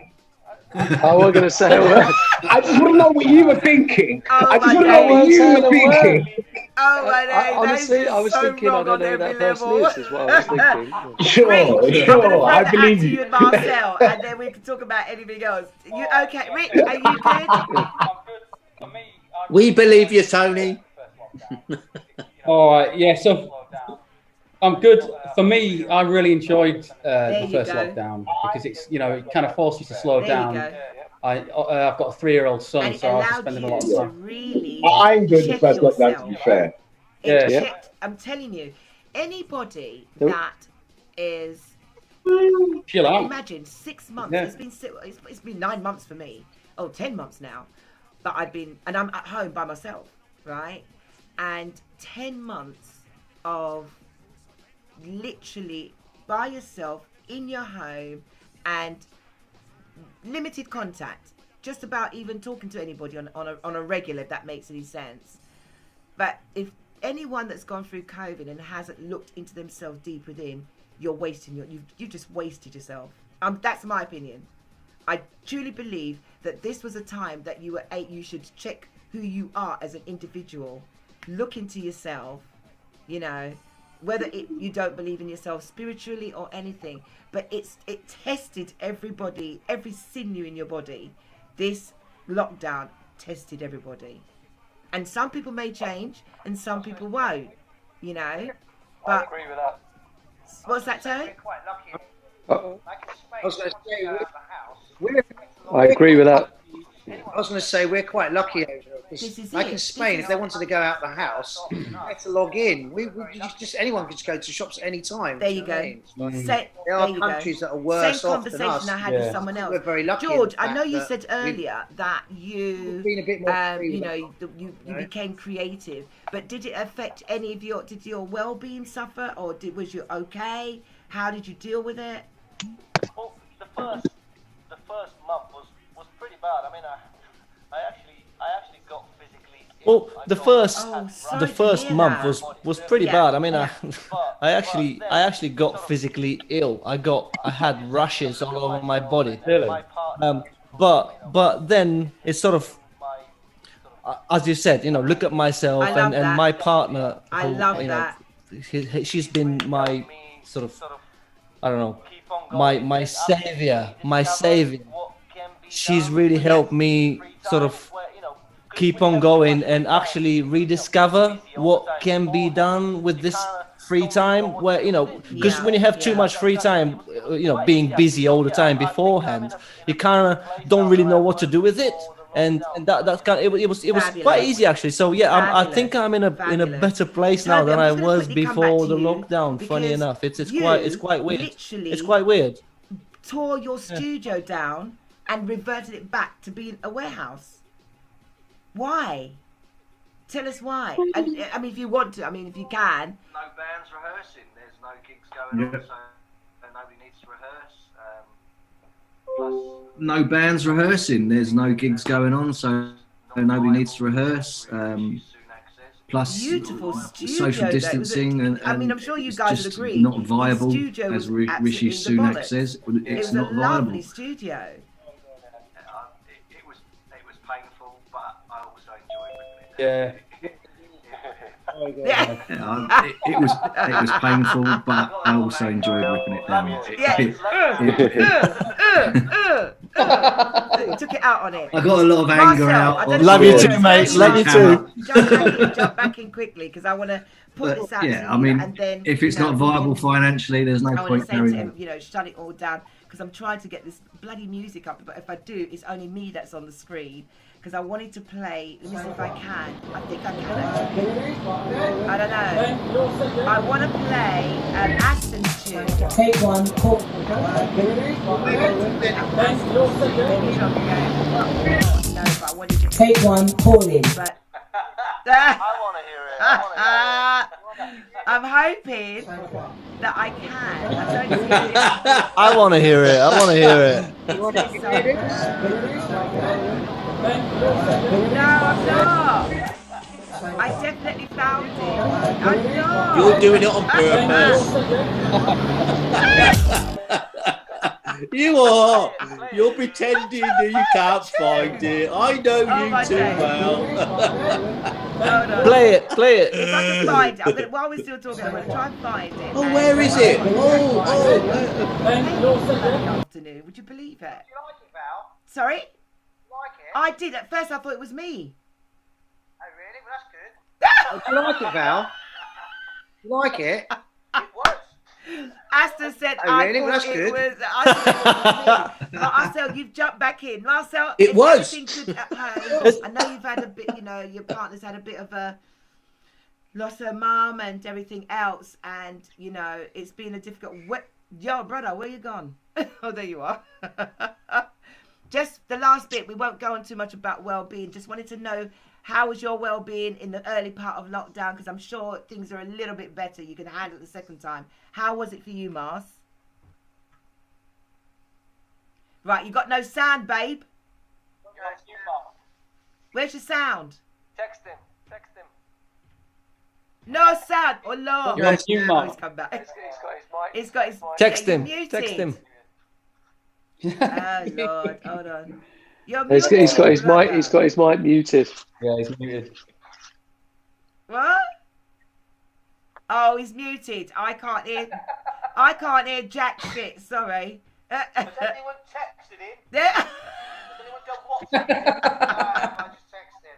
I was going to say a word. I just want to know what you were thinking. I just want to know what you were thinking. Oh my days. Honestly, I was thinking, I don't know who that person is what I was thinking. Sure, I believe you. You and Marcel, and then we can talk about anything else. You okay, Rick? Are you good? We believe you, Tony. All right, yeah. So I'm good. For me, I really enjoyed the first lockdown because it's it kind of forced you to slow down. I've got a 3-year-old son, so I was spending a lot of time. Really I enjoyed the first lockdown, to be fair. I'm telling you, anybody that is, chill out. Imagine 6 months. Yeah. It's been 9 months for me. 10 months now. But I'm at home by myself, right? And 10 months of literally by yourself in your home and limited contact, just about even talking to anybody on a regular, if that makes any sense. But if anyone that's gone through COVID and hasn't looked into themselves deep within, you're wasting you've just wasted yourself. That's my opinion. I truly believe that this was a time that you should check who you are as an individual, look into yourself, you know, whether you don't believe in yourself spiritually or anything, but it tested everybody, every sinew in your body. This lockdown tested everybody, and some people may change and some people won't, you know. But I agree with that. What's that, Terry? I was going to say, I agree with that. I was going to say we're quite lucky over here, because like in Spain, if they wanted to go out the house, they had to log in. Anyone could just go to shops at any time. There you go. There are countries that are worse off than us. Same conversation I had with someone else. We're very lucky. George, I know you said earlier that you, been a bit more you know, you became creative, but did it affect any of did your well-being suffer, or was you okay? How did you deal with it? Well, the first month was pretty bad. I mean, I actually got physically ill. Well, the first month was pretty bad. I mean, I actually got physically ill. I had rashes all over my body. But then it's sort of, as you said, you know, look at myself and my partner. I love that. She's been my sort of, I don't know, my savior. She's really helped me sort of keep on going and actually rediscover what can be done with this free time, where, you know, because when you have too much free time, you know, being busy all the time beforehand, you kind of don't really know what to do with it. And that kind of, it was quite easy actually. So yeah, I think I'm in a better place now than I was before the lockdown. Funny enough, it's quite weird. It's quite weird. Tore your studio down and reverted it back to being a warehouse. Why? Tell us why. And I mean, if you want to, I mean, if you can. No bands rehearsing. There's no gigs going on, so nobody needs to rehearse. No bands rehearsing. There's no gigs going on, so nobody needs to rehearse. Plus, beautiful studio, social distancing and I mean, I'm sure you guys would agree. Not viable, as Rishi Sunak says. It's not viable. Lovely studio. It was painful, but I also enjoyed it. Yeah. It was painful, but I also enjoyed ripping it down. Took it out on it. I got a lot of anger out. Love you too, mate. Love you too. Jump back in quickly, because I want to put this out. Yeah, I mean, and then, if it's not viable financially, there's no point carrying on. You know, shut it all down, because I'm trying to get this bloody music up. But if I do, it's only me that's on the screen. Because I wanted to play, let me see if I can. I think I can actually. I don't know. I want to play Aston's tune. Take one, call. Take one, call in. But I want to hear it. I'm hoping that I can. I don't see it. I want to hear it. I want to hear it. No, I'm not. I definitely found it. I'm not. You're doing it on purpose. You are. You're pretending that you can't find it. I know you too well. Play it. If I can find it, while we're still talking, I'm going to try and find it. Oh, where is it? Afternoon. Would you believe it? Sorry? I did. At first, I thought it was me. Oh, really? Well, that's good. Do you like it, Val? You like it? It was. Aston said, oh, really? I Well, thought that's it good. was. I thought it was me. Marcel, you've jumped back in. Marcel, it was. Good at home, I know you've had a bit. You know, your partner's had a bit of a lost her mum and everything else, and you know it's been a difficult. Yo, brother, where you gone? Oh, there you are. Just the last bit. We won't go on too much about well-being. Just wanted to know how was your well-being in the early part of lockdown, because I'm sure things are a little bit better. You can handle it the second time. How was it for you, Mars? Right, you got no sound, babe. Where's your sound? Text him. Text him. No sound. Oh Lord. You're on mute, Mark. He's come back. He's got his mic. Text him. Muted. Text him. Oh Lord, hold on. You're He's muted, got his brother. mic. He's got his mic muted. Yeah, he's muted. What? Oh, he's muted. I can't hear. I can't hear jack shit. Sorry. Has anyone texted him? Yeah. Has anyone done WhatsApp? I just texted him.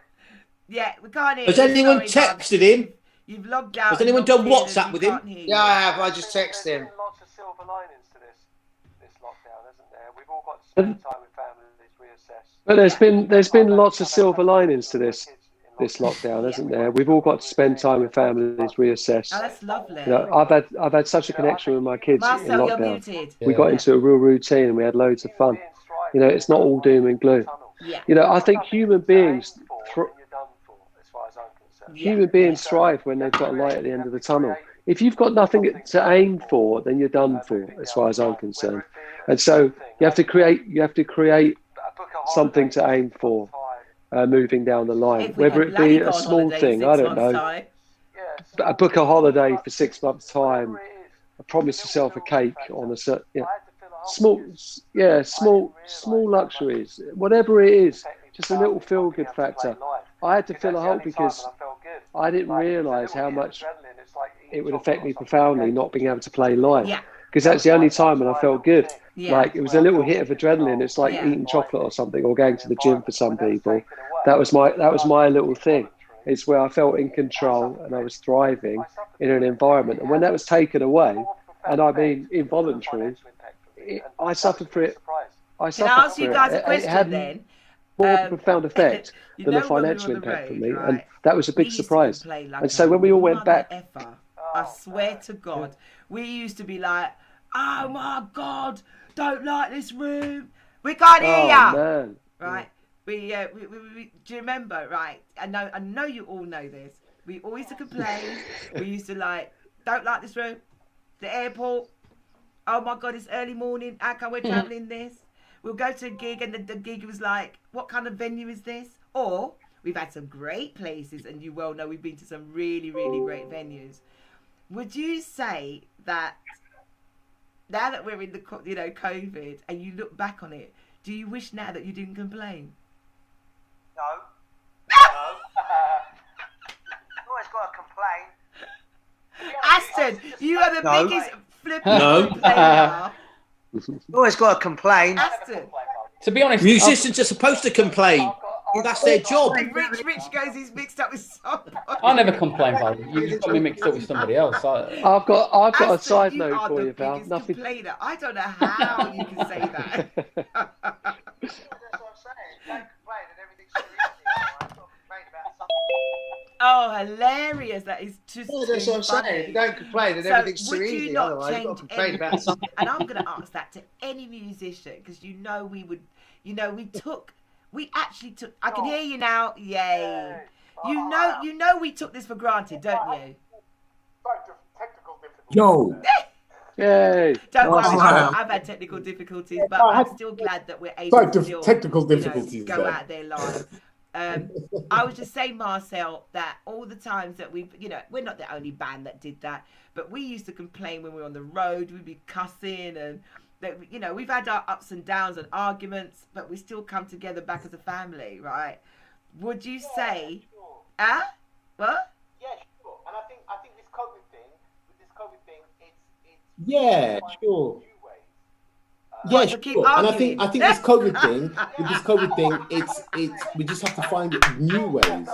Yeah, we can't hear. Has you. anyone Sorry, texted him? You've logged out. Has anyone done WhatsApp with him? Yeah, I have. I just texted him. Lots of silver linings to this lockdown, isn't there? We've all got to spend time with families, reassess. But there's been lots of silver linings to this lockdown, hasn't there? We've all got to spend time with families, reassess. Oh, that's lovely. You know, I've had such a connection with my kids in Marcel, you're lockdown. muted. We got into a real routine and we had loads of fun. You know, it's not all doom and gloom. Yeah. You know, I think human beings thrive when they've got a light at the end of the tunnel. If you've got nothing to aim for, then you're done for, as far as I'm concerned. And so you have to create something to aim for, moving down the line, whether it be a small thing, I don't know. I book a holiday for 6 months' time. I promise yourself a cake on a certain, small luxuries, whatever it is, just a little feel-good factor. I had to fill a hole because I didn't realise how much it would affect me profoundly not being able to play live. Because that's the only time when I felt good. Like, it was a little hit of adrenaline. It's like eating chocolate or something, or going to the gym for some people. That was my little thing. It's where I felt in control and I was thriving in an environment. And when that was taken away, and I mean involuntarily, I suffered for it. Can I ask you guys a question then? More profound effect than the financial impact for me, and that was a big surprise. And so when we all went back, I swear to God, we used to be like, "Oh my God, don't like this room. We can't hear ya." Man. Right? We do you remember? Right? I know you all know this. We always used to complain. We used to like, "Don't like this room." The airport. Oh my God, it's early morning. How come we're traveling this? We'll go to a gig and the gig was like, what kind of venue is this? Or we've had some great places, and you well know we've been to some really, really great venues. Would you say that now that we're in the COVID and you look back on it, do you wish now that you didn't complain? No. No. You always got to complain. Aston, you are the biggest flipping No. You always got to complain. Aston. To be honest, musicians are supposed to complain. That's their job. Rich goes, he's mixed up with somebody. I never complain about it. You've got me mixed up with somebody else. I've got Aston, a side you note are for the you, Val. biggest Nothing. complainer. I don't know how you can say that. That's what I'm saying. Don't complain and everything's so easy. I've got to complain about something. Oh, hilarious. That is just That's what I'm saying. If you don't complain, then everything's too would you easy. not Otherwise, you've got to change complain about something. And I'm going to ask that to any musician, because we actually took, I can hear you now. Yay. You know we took this for granted, don't you? Yo. Yay. Don't worry, I've had technical difficulties, but I'm still glad that we're able to still, technical difficulties, go out there live. I was just saying, Marcel, that all the times that we're not the only band that did that, but we used to complain when we were on the road. We'd be cussing, and that, we've had our ups and downs and arguments, but we still come together back as a family, right? Would you say, what? Yeah, sure. And I think this COVID thing, it's Yeah, sure. Yeah, sure. And I think this COVID thing, it's we just have to find new ways.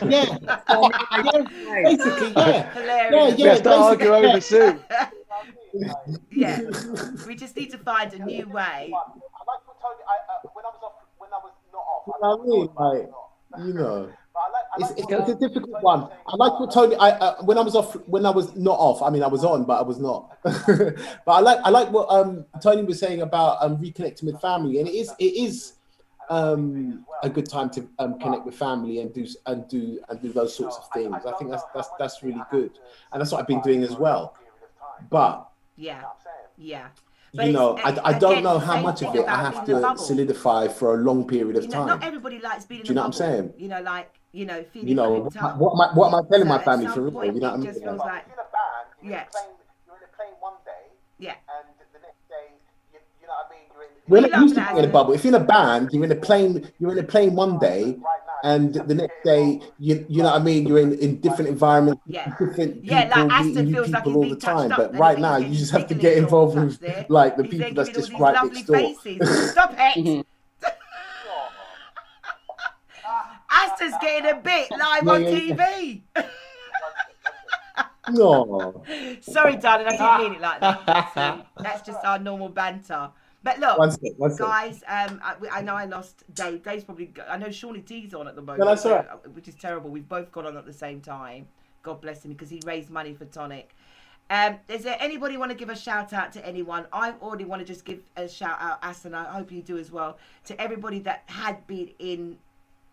Yeah, basically, yeah. Hilarious. We have to argue over soon. Yeah, we just need to find a new way. I like what Tony. When I was not off. I mean, like, you know. But I It's a difficult one. I like what Tony. When I was not off. I mean, I was on, but I was not. But I like what Tony was saying about reconnecting with family, and it is a good time to connect with family and do those sorts of things. I think that's really good, and that's what I've been doing as well. But yeah. But I don't know how much of it I have to solidify for a long period of time. Not everybody likes being in the bubble. Do you know what I'm saying? Feeling what am I telling my family for real? You know what I mean? Just feels like, you're in a plane one day, and the next day, you know what I mean? We're not used to being in a bubble. If you're in a band, you're in a plane one day, and the next day, you know what I mean? You're in different environments, different people, like Aston feels people like all the time. But right now, you just have to get involved with like the people that's just right next door. Stop it! Aston's getting a bit live on TV. No. Sorry, darling, I didn't mean it like that. So that's just our normal banter. But look, guys, I know I lost Dave. Dave's probably. I know Shawnee T's on at the moment, which is terrible. We've both gone on at the same time. God bless him, because he raised money for Tonic. Is there anybody want to give a shout out to anyone? I already want to just give a shout out, Aston. I hope you do as well, to everybody that had been in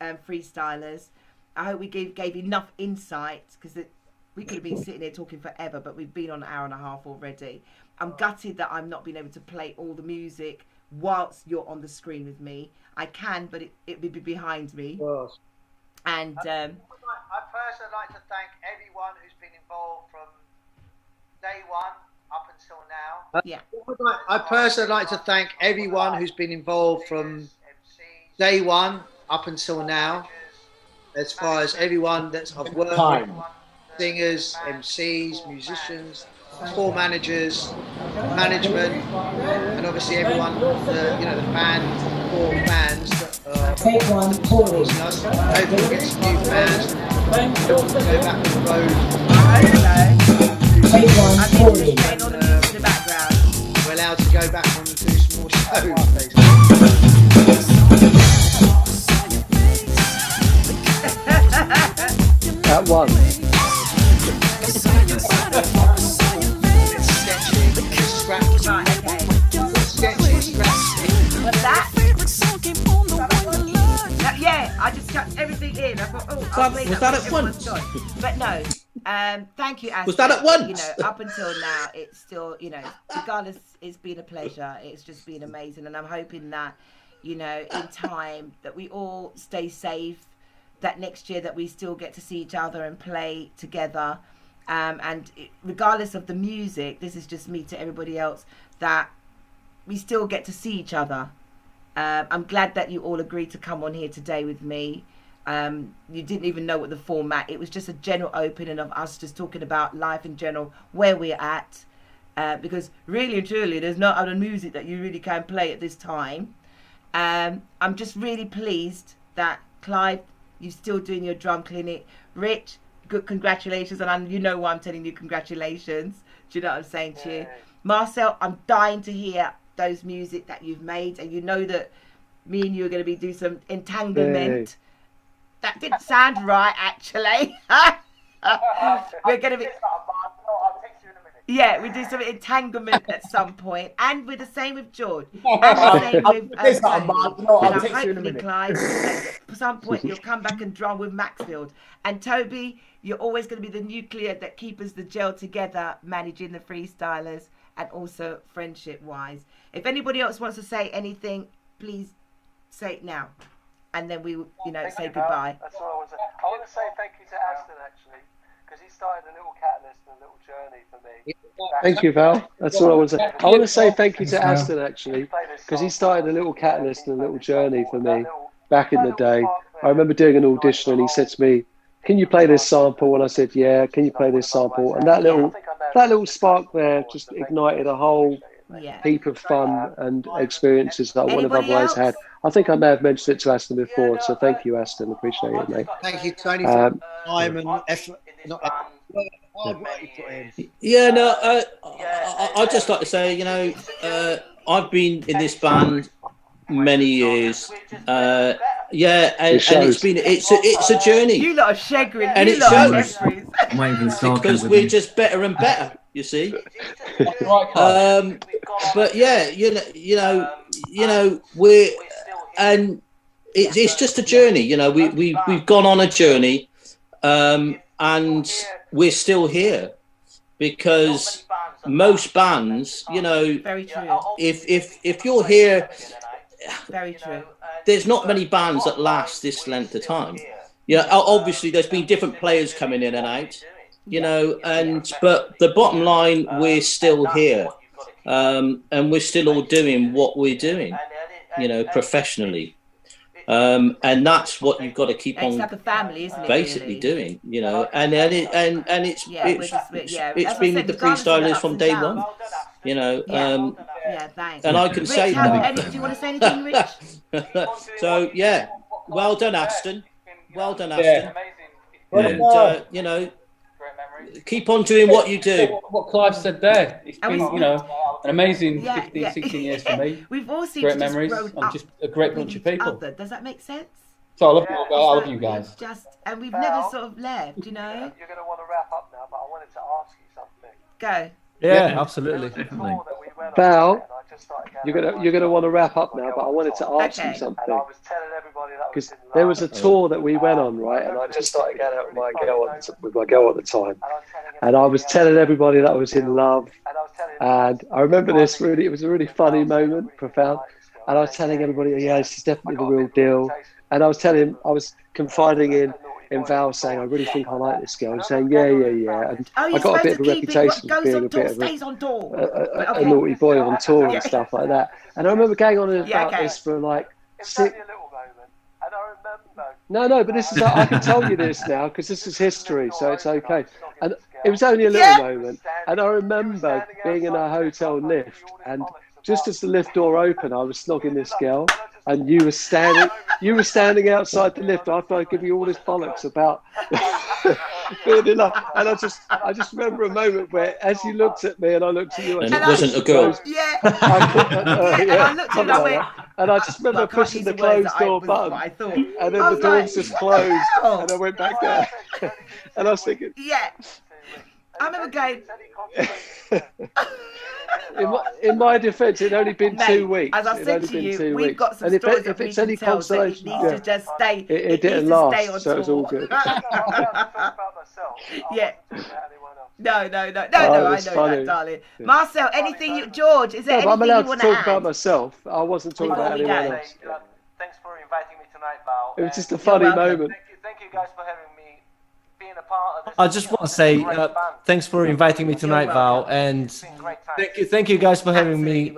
Freestylers. I hope we gave enough insight, because we could have been sitting here talking forever, but we've been on an hour and a half already. I'm gutted that I'm not being able to play all the music whilst you're on the screen with me. I can, but it would be behind me. And I personally like to thank everyone who's been involved from day one up until now. I personally like to thank everyone who's been involved from day one up until now, as far as everyone that's I've worked with, singers, MCs, musicians, tour managers, management, and obviously everyone, the fans, core fans that are supporting us. Hopefully we'll get some new fans and go back on the road. We're allowed to go back on and do some more shows, basically. At one. What's that? Yeah, I just cut everything in. I thought, was that at once? But no, thank you, Ashley. Was that at once? Up until now, it's still, regardless, it's been a pleasure. It's just been amazing, and I'm hoping that, in time, that we all stay safe. That next year that we still get to see each other and play together. And regardless of the music, this is just me to everybody else, that we still get to see each other. I'm glad that you all agreed to come on here today with me. You didn't even know what the format. It was just a general opening of us just talking about life in general, where we're at. Because really and truly, there's no other music that you really can play at this time. I'm just really pleased that Clive, you're still doing your drum clinic. Rich, good congratulations, and you know why I'm telling you congratulations. Do you know what I'm saying to you? Marcel, I'm dying to hear those music that you've made, and you know that me and you are going to be do some entanglement. That didn't sound right, actually. We're going to be... Yeah, we do some entanglement at some point, and we're the same with George. And the same with hopefully, Clive, at some point you'll come back and drum with Maxfield. And Toby, you're always going to be the nuclear that keeps the gel together, managing the Freestylers and also friendship-wise. If anybody else wants to say anything, please say it now, and then we, say goodbye. That's all I want to say. I want to say thank you to Aston, actually, because he started a little catalyst and a little journey for me. Thank you, Val. That's all I want to say. I want to say thank you to Aston, actually, because he started a little catalyst and a little journey for me back in the day. I remember doing an audition and he said to me, "Can you play this sample?" And I said, "Yeah, can you play this sample?" And that little spark there just ignited a whole heap of fun and experiences that I wouldn't have otherwise had. I think I may have mentioned it to Aston before, so thank you, Aston. Appreciate it, mate. Thank you, Tony, for time and effort. I'd just like to say, I've been in this band many years. Yeah, and it's a journey. You lot are shaggering. And you it lot are shows. I'm waiting for the sarcasm. Because we're just better and better, you see. But yeah, you know, we're and it's just a journey. You know, we've gone on a journey, and we're still here because most bands, you know, very true. If you're here, very true. There's not many bands that last this length of time. Yeah, obviously there's been different players coming in and out, you know, but the bottom line, we're still here, and we're still all doing what we're doing, you know, professionally, and that's what you've got to keep on. It's like a family, isn't it? Basically really? Doing, you know, and it's been with the Freestylers from day one, you know. Yeah, thanks. And I can Rich, say that. Do you want to say anything, Rich? So yeah, well done, Aston. Well done, Aston. And you know, keep on doing what you do. What Clive said there. It's been, you know, an amazing 15, 16 years for me. We've all seen great memories and just a great bunch of people. Does that make sense? So I love you guys. And we've never sort of left, you know. You're going to want to wrap up now, but I wanted to ask you something. Go. Yeah, absolutely. Val, you're gonna want to wrap up now, but I wanted to ask you something. Because there was a tour that we went on, right? And I just started going out with my girl at the time, and I was telling everybody that I was in love. And I remember this really; it was a really funny moment, profound. And I was telling everybody, yeah, this is definitely the real deal. And I was confiding in Val, saying, I really think I like this girl. Saying, yeah. And I got a bit of a reputation for being a bit of a naughty boy on tour and stuff like that. And I remember going on about this for like 6. No, but this is, I can tell you this now because this is history, so it's okay. And it was only a little moment. And I remember being in a hotel lift, and just as the lift door opened, I was snogging this girl. And you were standing outside the lift after I give you all this bollocks about being in love. And I just remember a moment where, as you looked at me and I looked at you, and it wasn't a girl. I looked at you, and I just remember pushing the closed door button, and then the doors just closed, and I went back there, and I was thinking, yeah. I remember going. In my defence, it'd only been 2 weeks. As I said to you, we've got some stories that we can tell, so it needs to just stay. It didn't last, so it was all good. Yeah. No, I know that, darling. Yeah. Marcel, anything George, is there anything I'm allowed you want to to talk about myself. I wasn't talking about anyone else. Thanks for inviting me tonight, Val. It was just a funny moment. Thank you guys for having me. Being a part of this. I just want to say thanks for inviting me tonight, Val, and thank you guys for having me,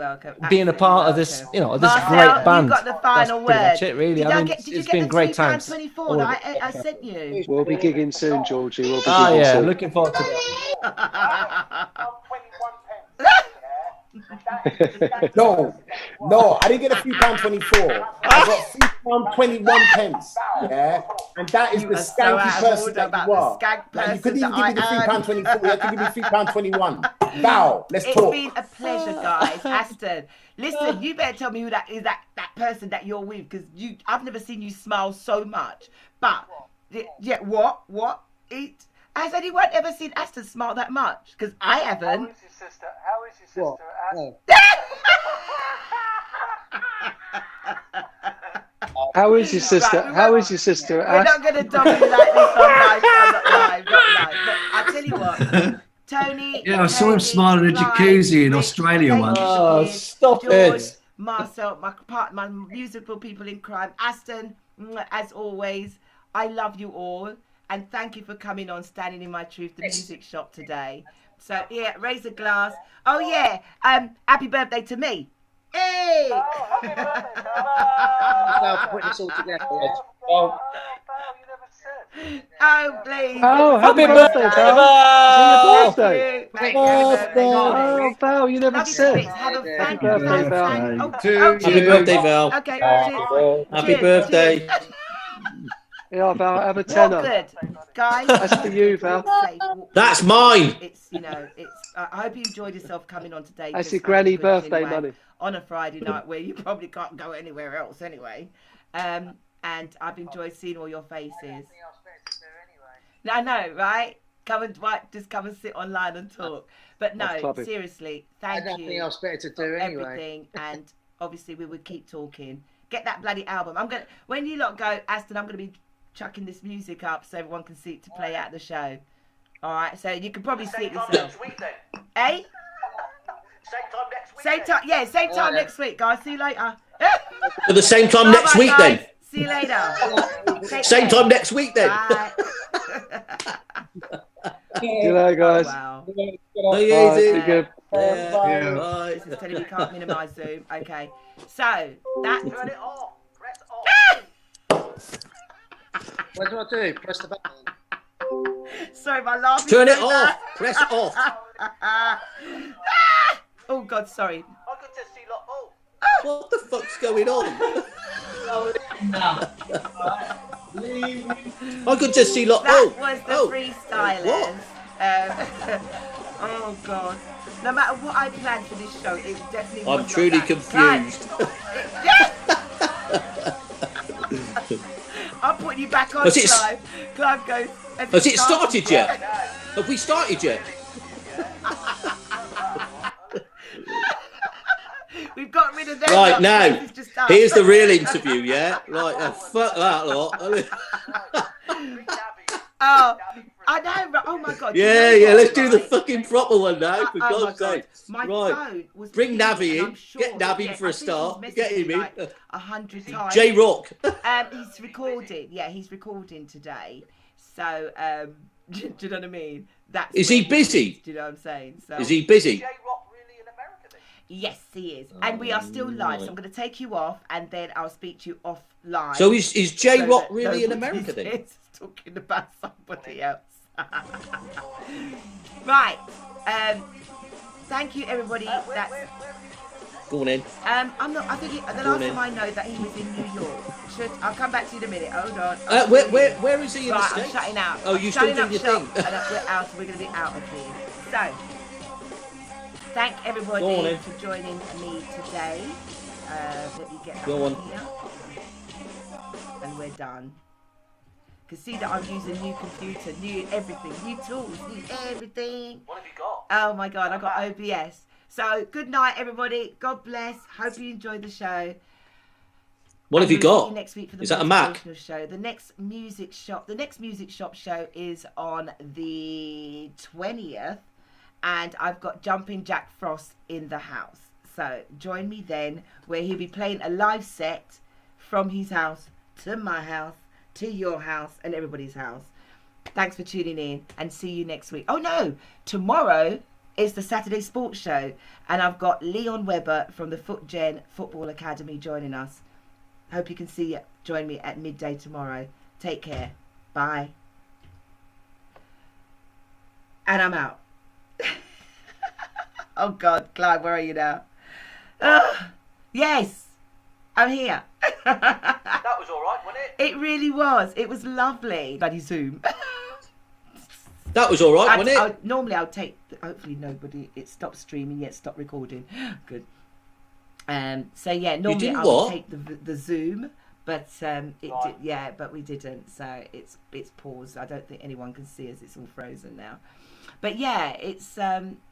being a part of this, you know, this great band. You got the final word. That's pretty much it, really. I mean, it's been great times. I sent you. We'll be gigging soon, Georgie. We'll be gigging soon. Looking forward to that. No, I didn't get a £3.24. I got £3.21. Yeah, and that is the skanky person that you are. Like, you couldn't even give me the £3.24. You had to give me £3.21. Val, let's talk. It's been a pleasure, guys. Aston, listen, you better tell me who that is. That person that you're with, because I've never seen you smile so much. But yeah, what? Has anyone ever seen Aston smile that much? Because I haven't. How is your sister? How is your sister? How is your sister? We're not going to dump you like this on live. Not live. But I tell you what, Tony. Yeah, I saw him smiling in a jacuzzi in Australia once. Oh, stop George, it. Marcel, my musical people in crime. Aston, as always, I love you all. And thank you for coming on Standing in My Truth, the music shop today. So, yeah, raise a glass. Oh, yeah, happy birthday to me. Hey! Oh, happy birthday, Val. Put this all together. Oh, please. Oh, happy birthday, Val. It's your birthday. Oh, Val, you never said. Happy birthday, Val. Happy birthday, Val. Okay, happy birthday. Yeah, Val, have a tenner. Good, guys. That's for you, Val. That's mine. It's, you know, I hope you enjoyed yourself coming on today. That's your granny birthday money. On a Friday night where you probably can't go anywhere else anyway. and I've enjoyed seeing all your faces. I know, right? Just come and sit online and talk. But no, seriously, thank you. Nothing else better to do anyway. Everything, and obviously we would keep talking. Get that bloody album. When you lot go, Aston, I'm gonna be chucking this music up so everyone can see it to play at the show. All right, so you can probably see it yourself. Next week, then. Eh? Same time next week. Same time next week, guys. See you later. At the same time next week, guys. then. See you later. Same time next week, then. Bye. Good night, guys. Wow. Easy. Good. Bye. This is telling me can't minimise Zoom. Okay. So, that... Turn it off. Press off. What do I do? Press the button. Sorry, my laugh. Turn it off. Press off. Oh, God, sorry. I could just see like, oh. What the fuck's going on? I could just see like, That was the Freestylers. What? Oh, God. No matter what I planned for this show, it definitely was I'm truly confused. I'll put you back on, Clive. Clive goes... Has it started yet? Have we started yet? We've got rid of them. Right, now, here's the real interview, yeah? Like, fuck that lot. Oh, I know. Oh, my God. Yeah, let's do the fucking proper one now, for God's sake. My phone was bring Navi in. Sure, Get Navi for a start. Get him in. Like 100 times. J-Rock. He's recording. Yeah, he's recording today. So, do you know what I mean? Is he busy? Do you know what I'm saying? So, is he busy? Yes, he is. And we are still live, so I'm going to take you off, and then I'll speak to you offline. So is J-Rock really in America then? He's talking about somebody else. Right. Thank you, everybody. That's... Go on in. I'm not. I think the last time I know that he was in New York. I'll come back to you in a minute. Hold on. Where is he in the States? I'm shutting out. Oh, you still doing your thing? And we're out. We're going to be out of here. So, thank everybody for joining me today. Let me get that here. And we're done. You can see that I'm using new computer, new everything, new tools, new everything. What have you got? Oh my God, I've got OBS. So, good night, everybody. God bless. Hope you enjoyed the show. What have you got? Next week for the is that a Mac? Show. The next music shop show is on the 20th, and I've got Jumping Jack Frost in the house. So join me then, where he'll be playing a live set from his house to my house to your house and everybody's house. Thanks for tuning in, and see you next week. Oh no, tomorrow is the Saturday Sports Show, and I've got Leon Webber from the FootGen Football Academy joining us. Hope you can join me at midday tomorrow. Take care. Bye. And I'm out. Oh God, Clive, where are you now? Yes, I'm here. That was all right, wasn't it? It really was. It was lovely. Bloody Zoom. That was all right, wasn't it? Normally I'll take. Hopefully it stopped streaming yet. Stop recording. Good. So yeah, normally I would take the Zoom, but it did, yeah, but we didn't. So it's paused. I don't think anyone can see us. It's all frozen now. But yeah, it's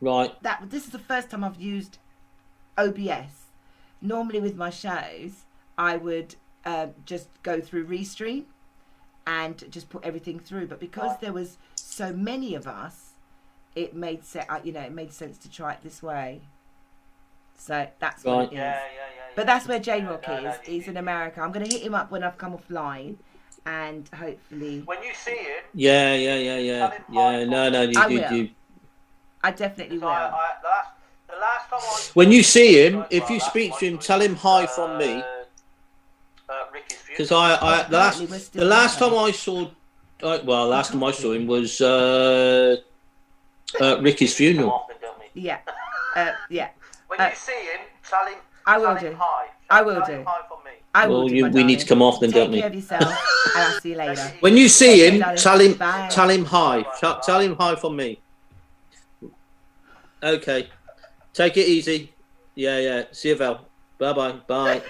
right. This is the first time I've used OBS. Normally with my shows, I would just go through Restream and just put everything through. But because there was so many of us, it made sense to try it this way. So that's what it is. But that's where J-Rock is. He's in America. I'm going to hit him up when I've come offline, and hopefully... When you see him... Yeah. No, you... I definitely will. The last time when you see him, if you speak to him, tell him hi from me. Because the last time I saw... last time I saw him was Ricky's funeral. Yeah. Yeah. When you see him, tell him hi. I will tell do. him hi from me. I will do. We need to come off then, don't we? Take care of yourself, and I'll see you later. When you see him, tell him Bye. tell him hi. Tell him hi from me. Okay. Take it easy. Yeah. See you, Val. Bye.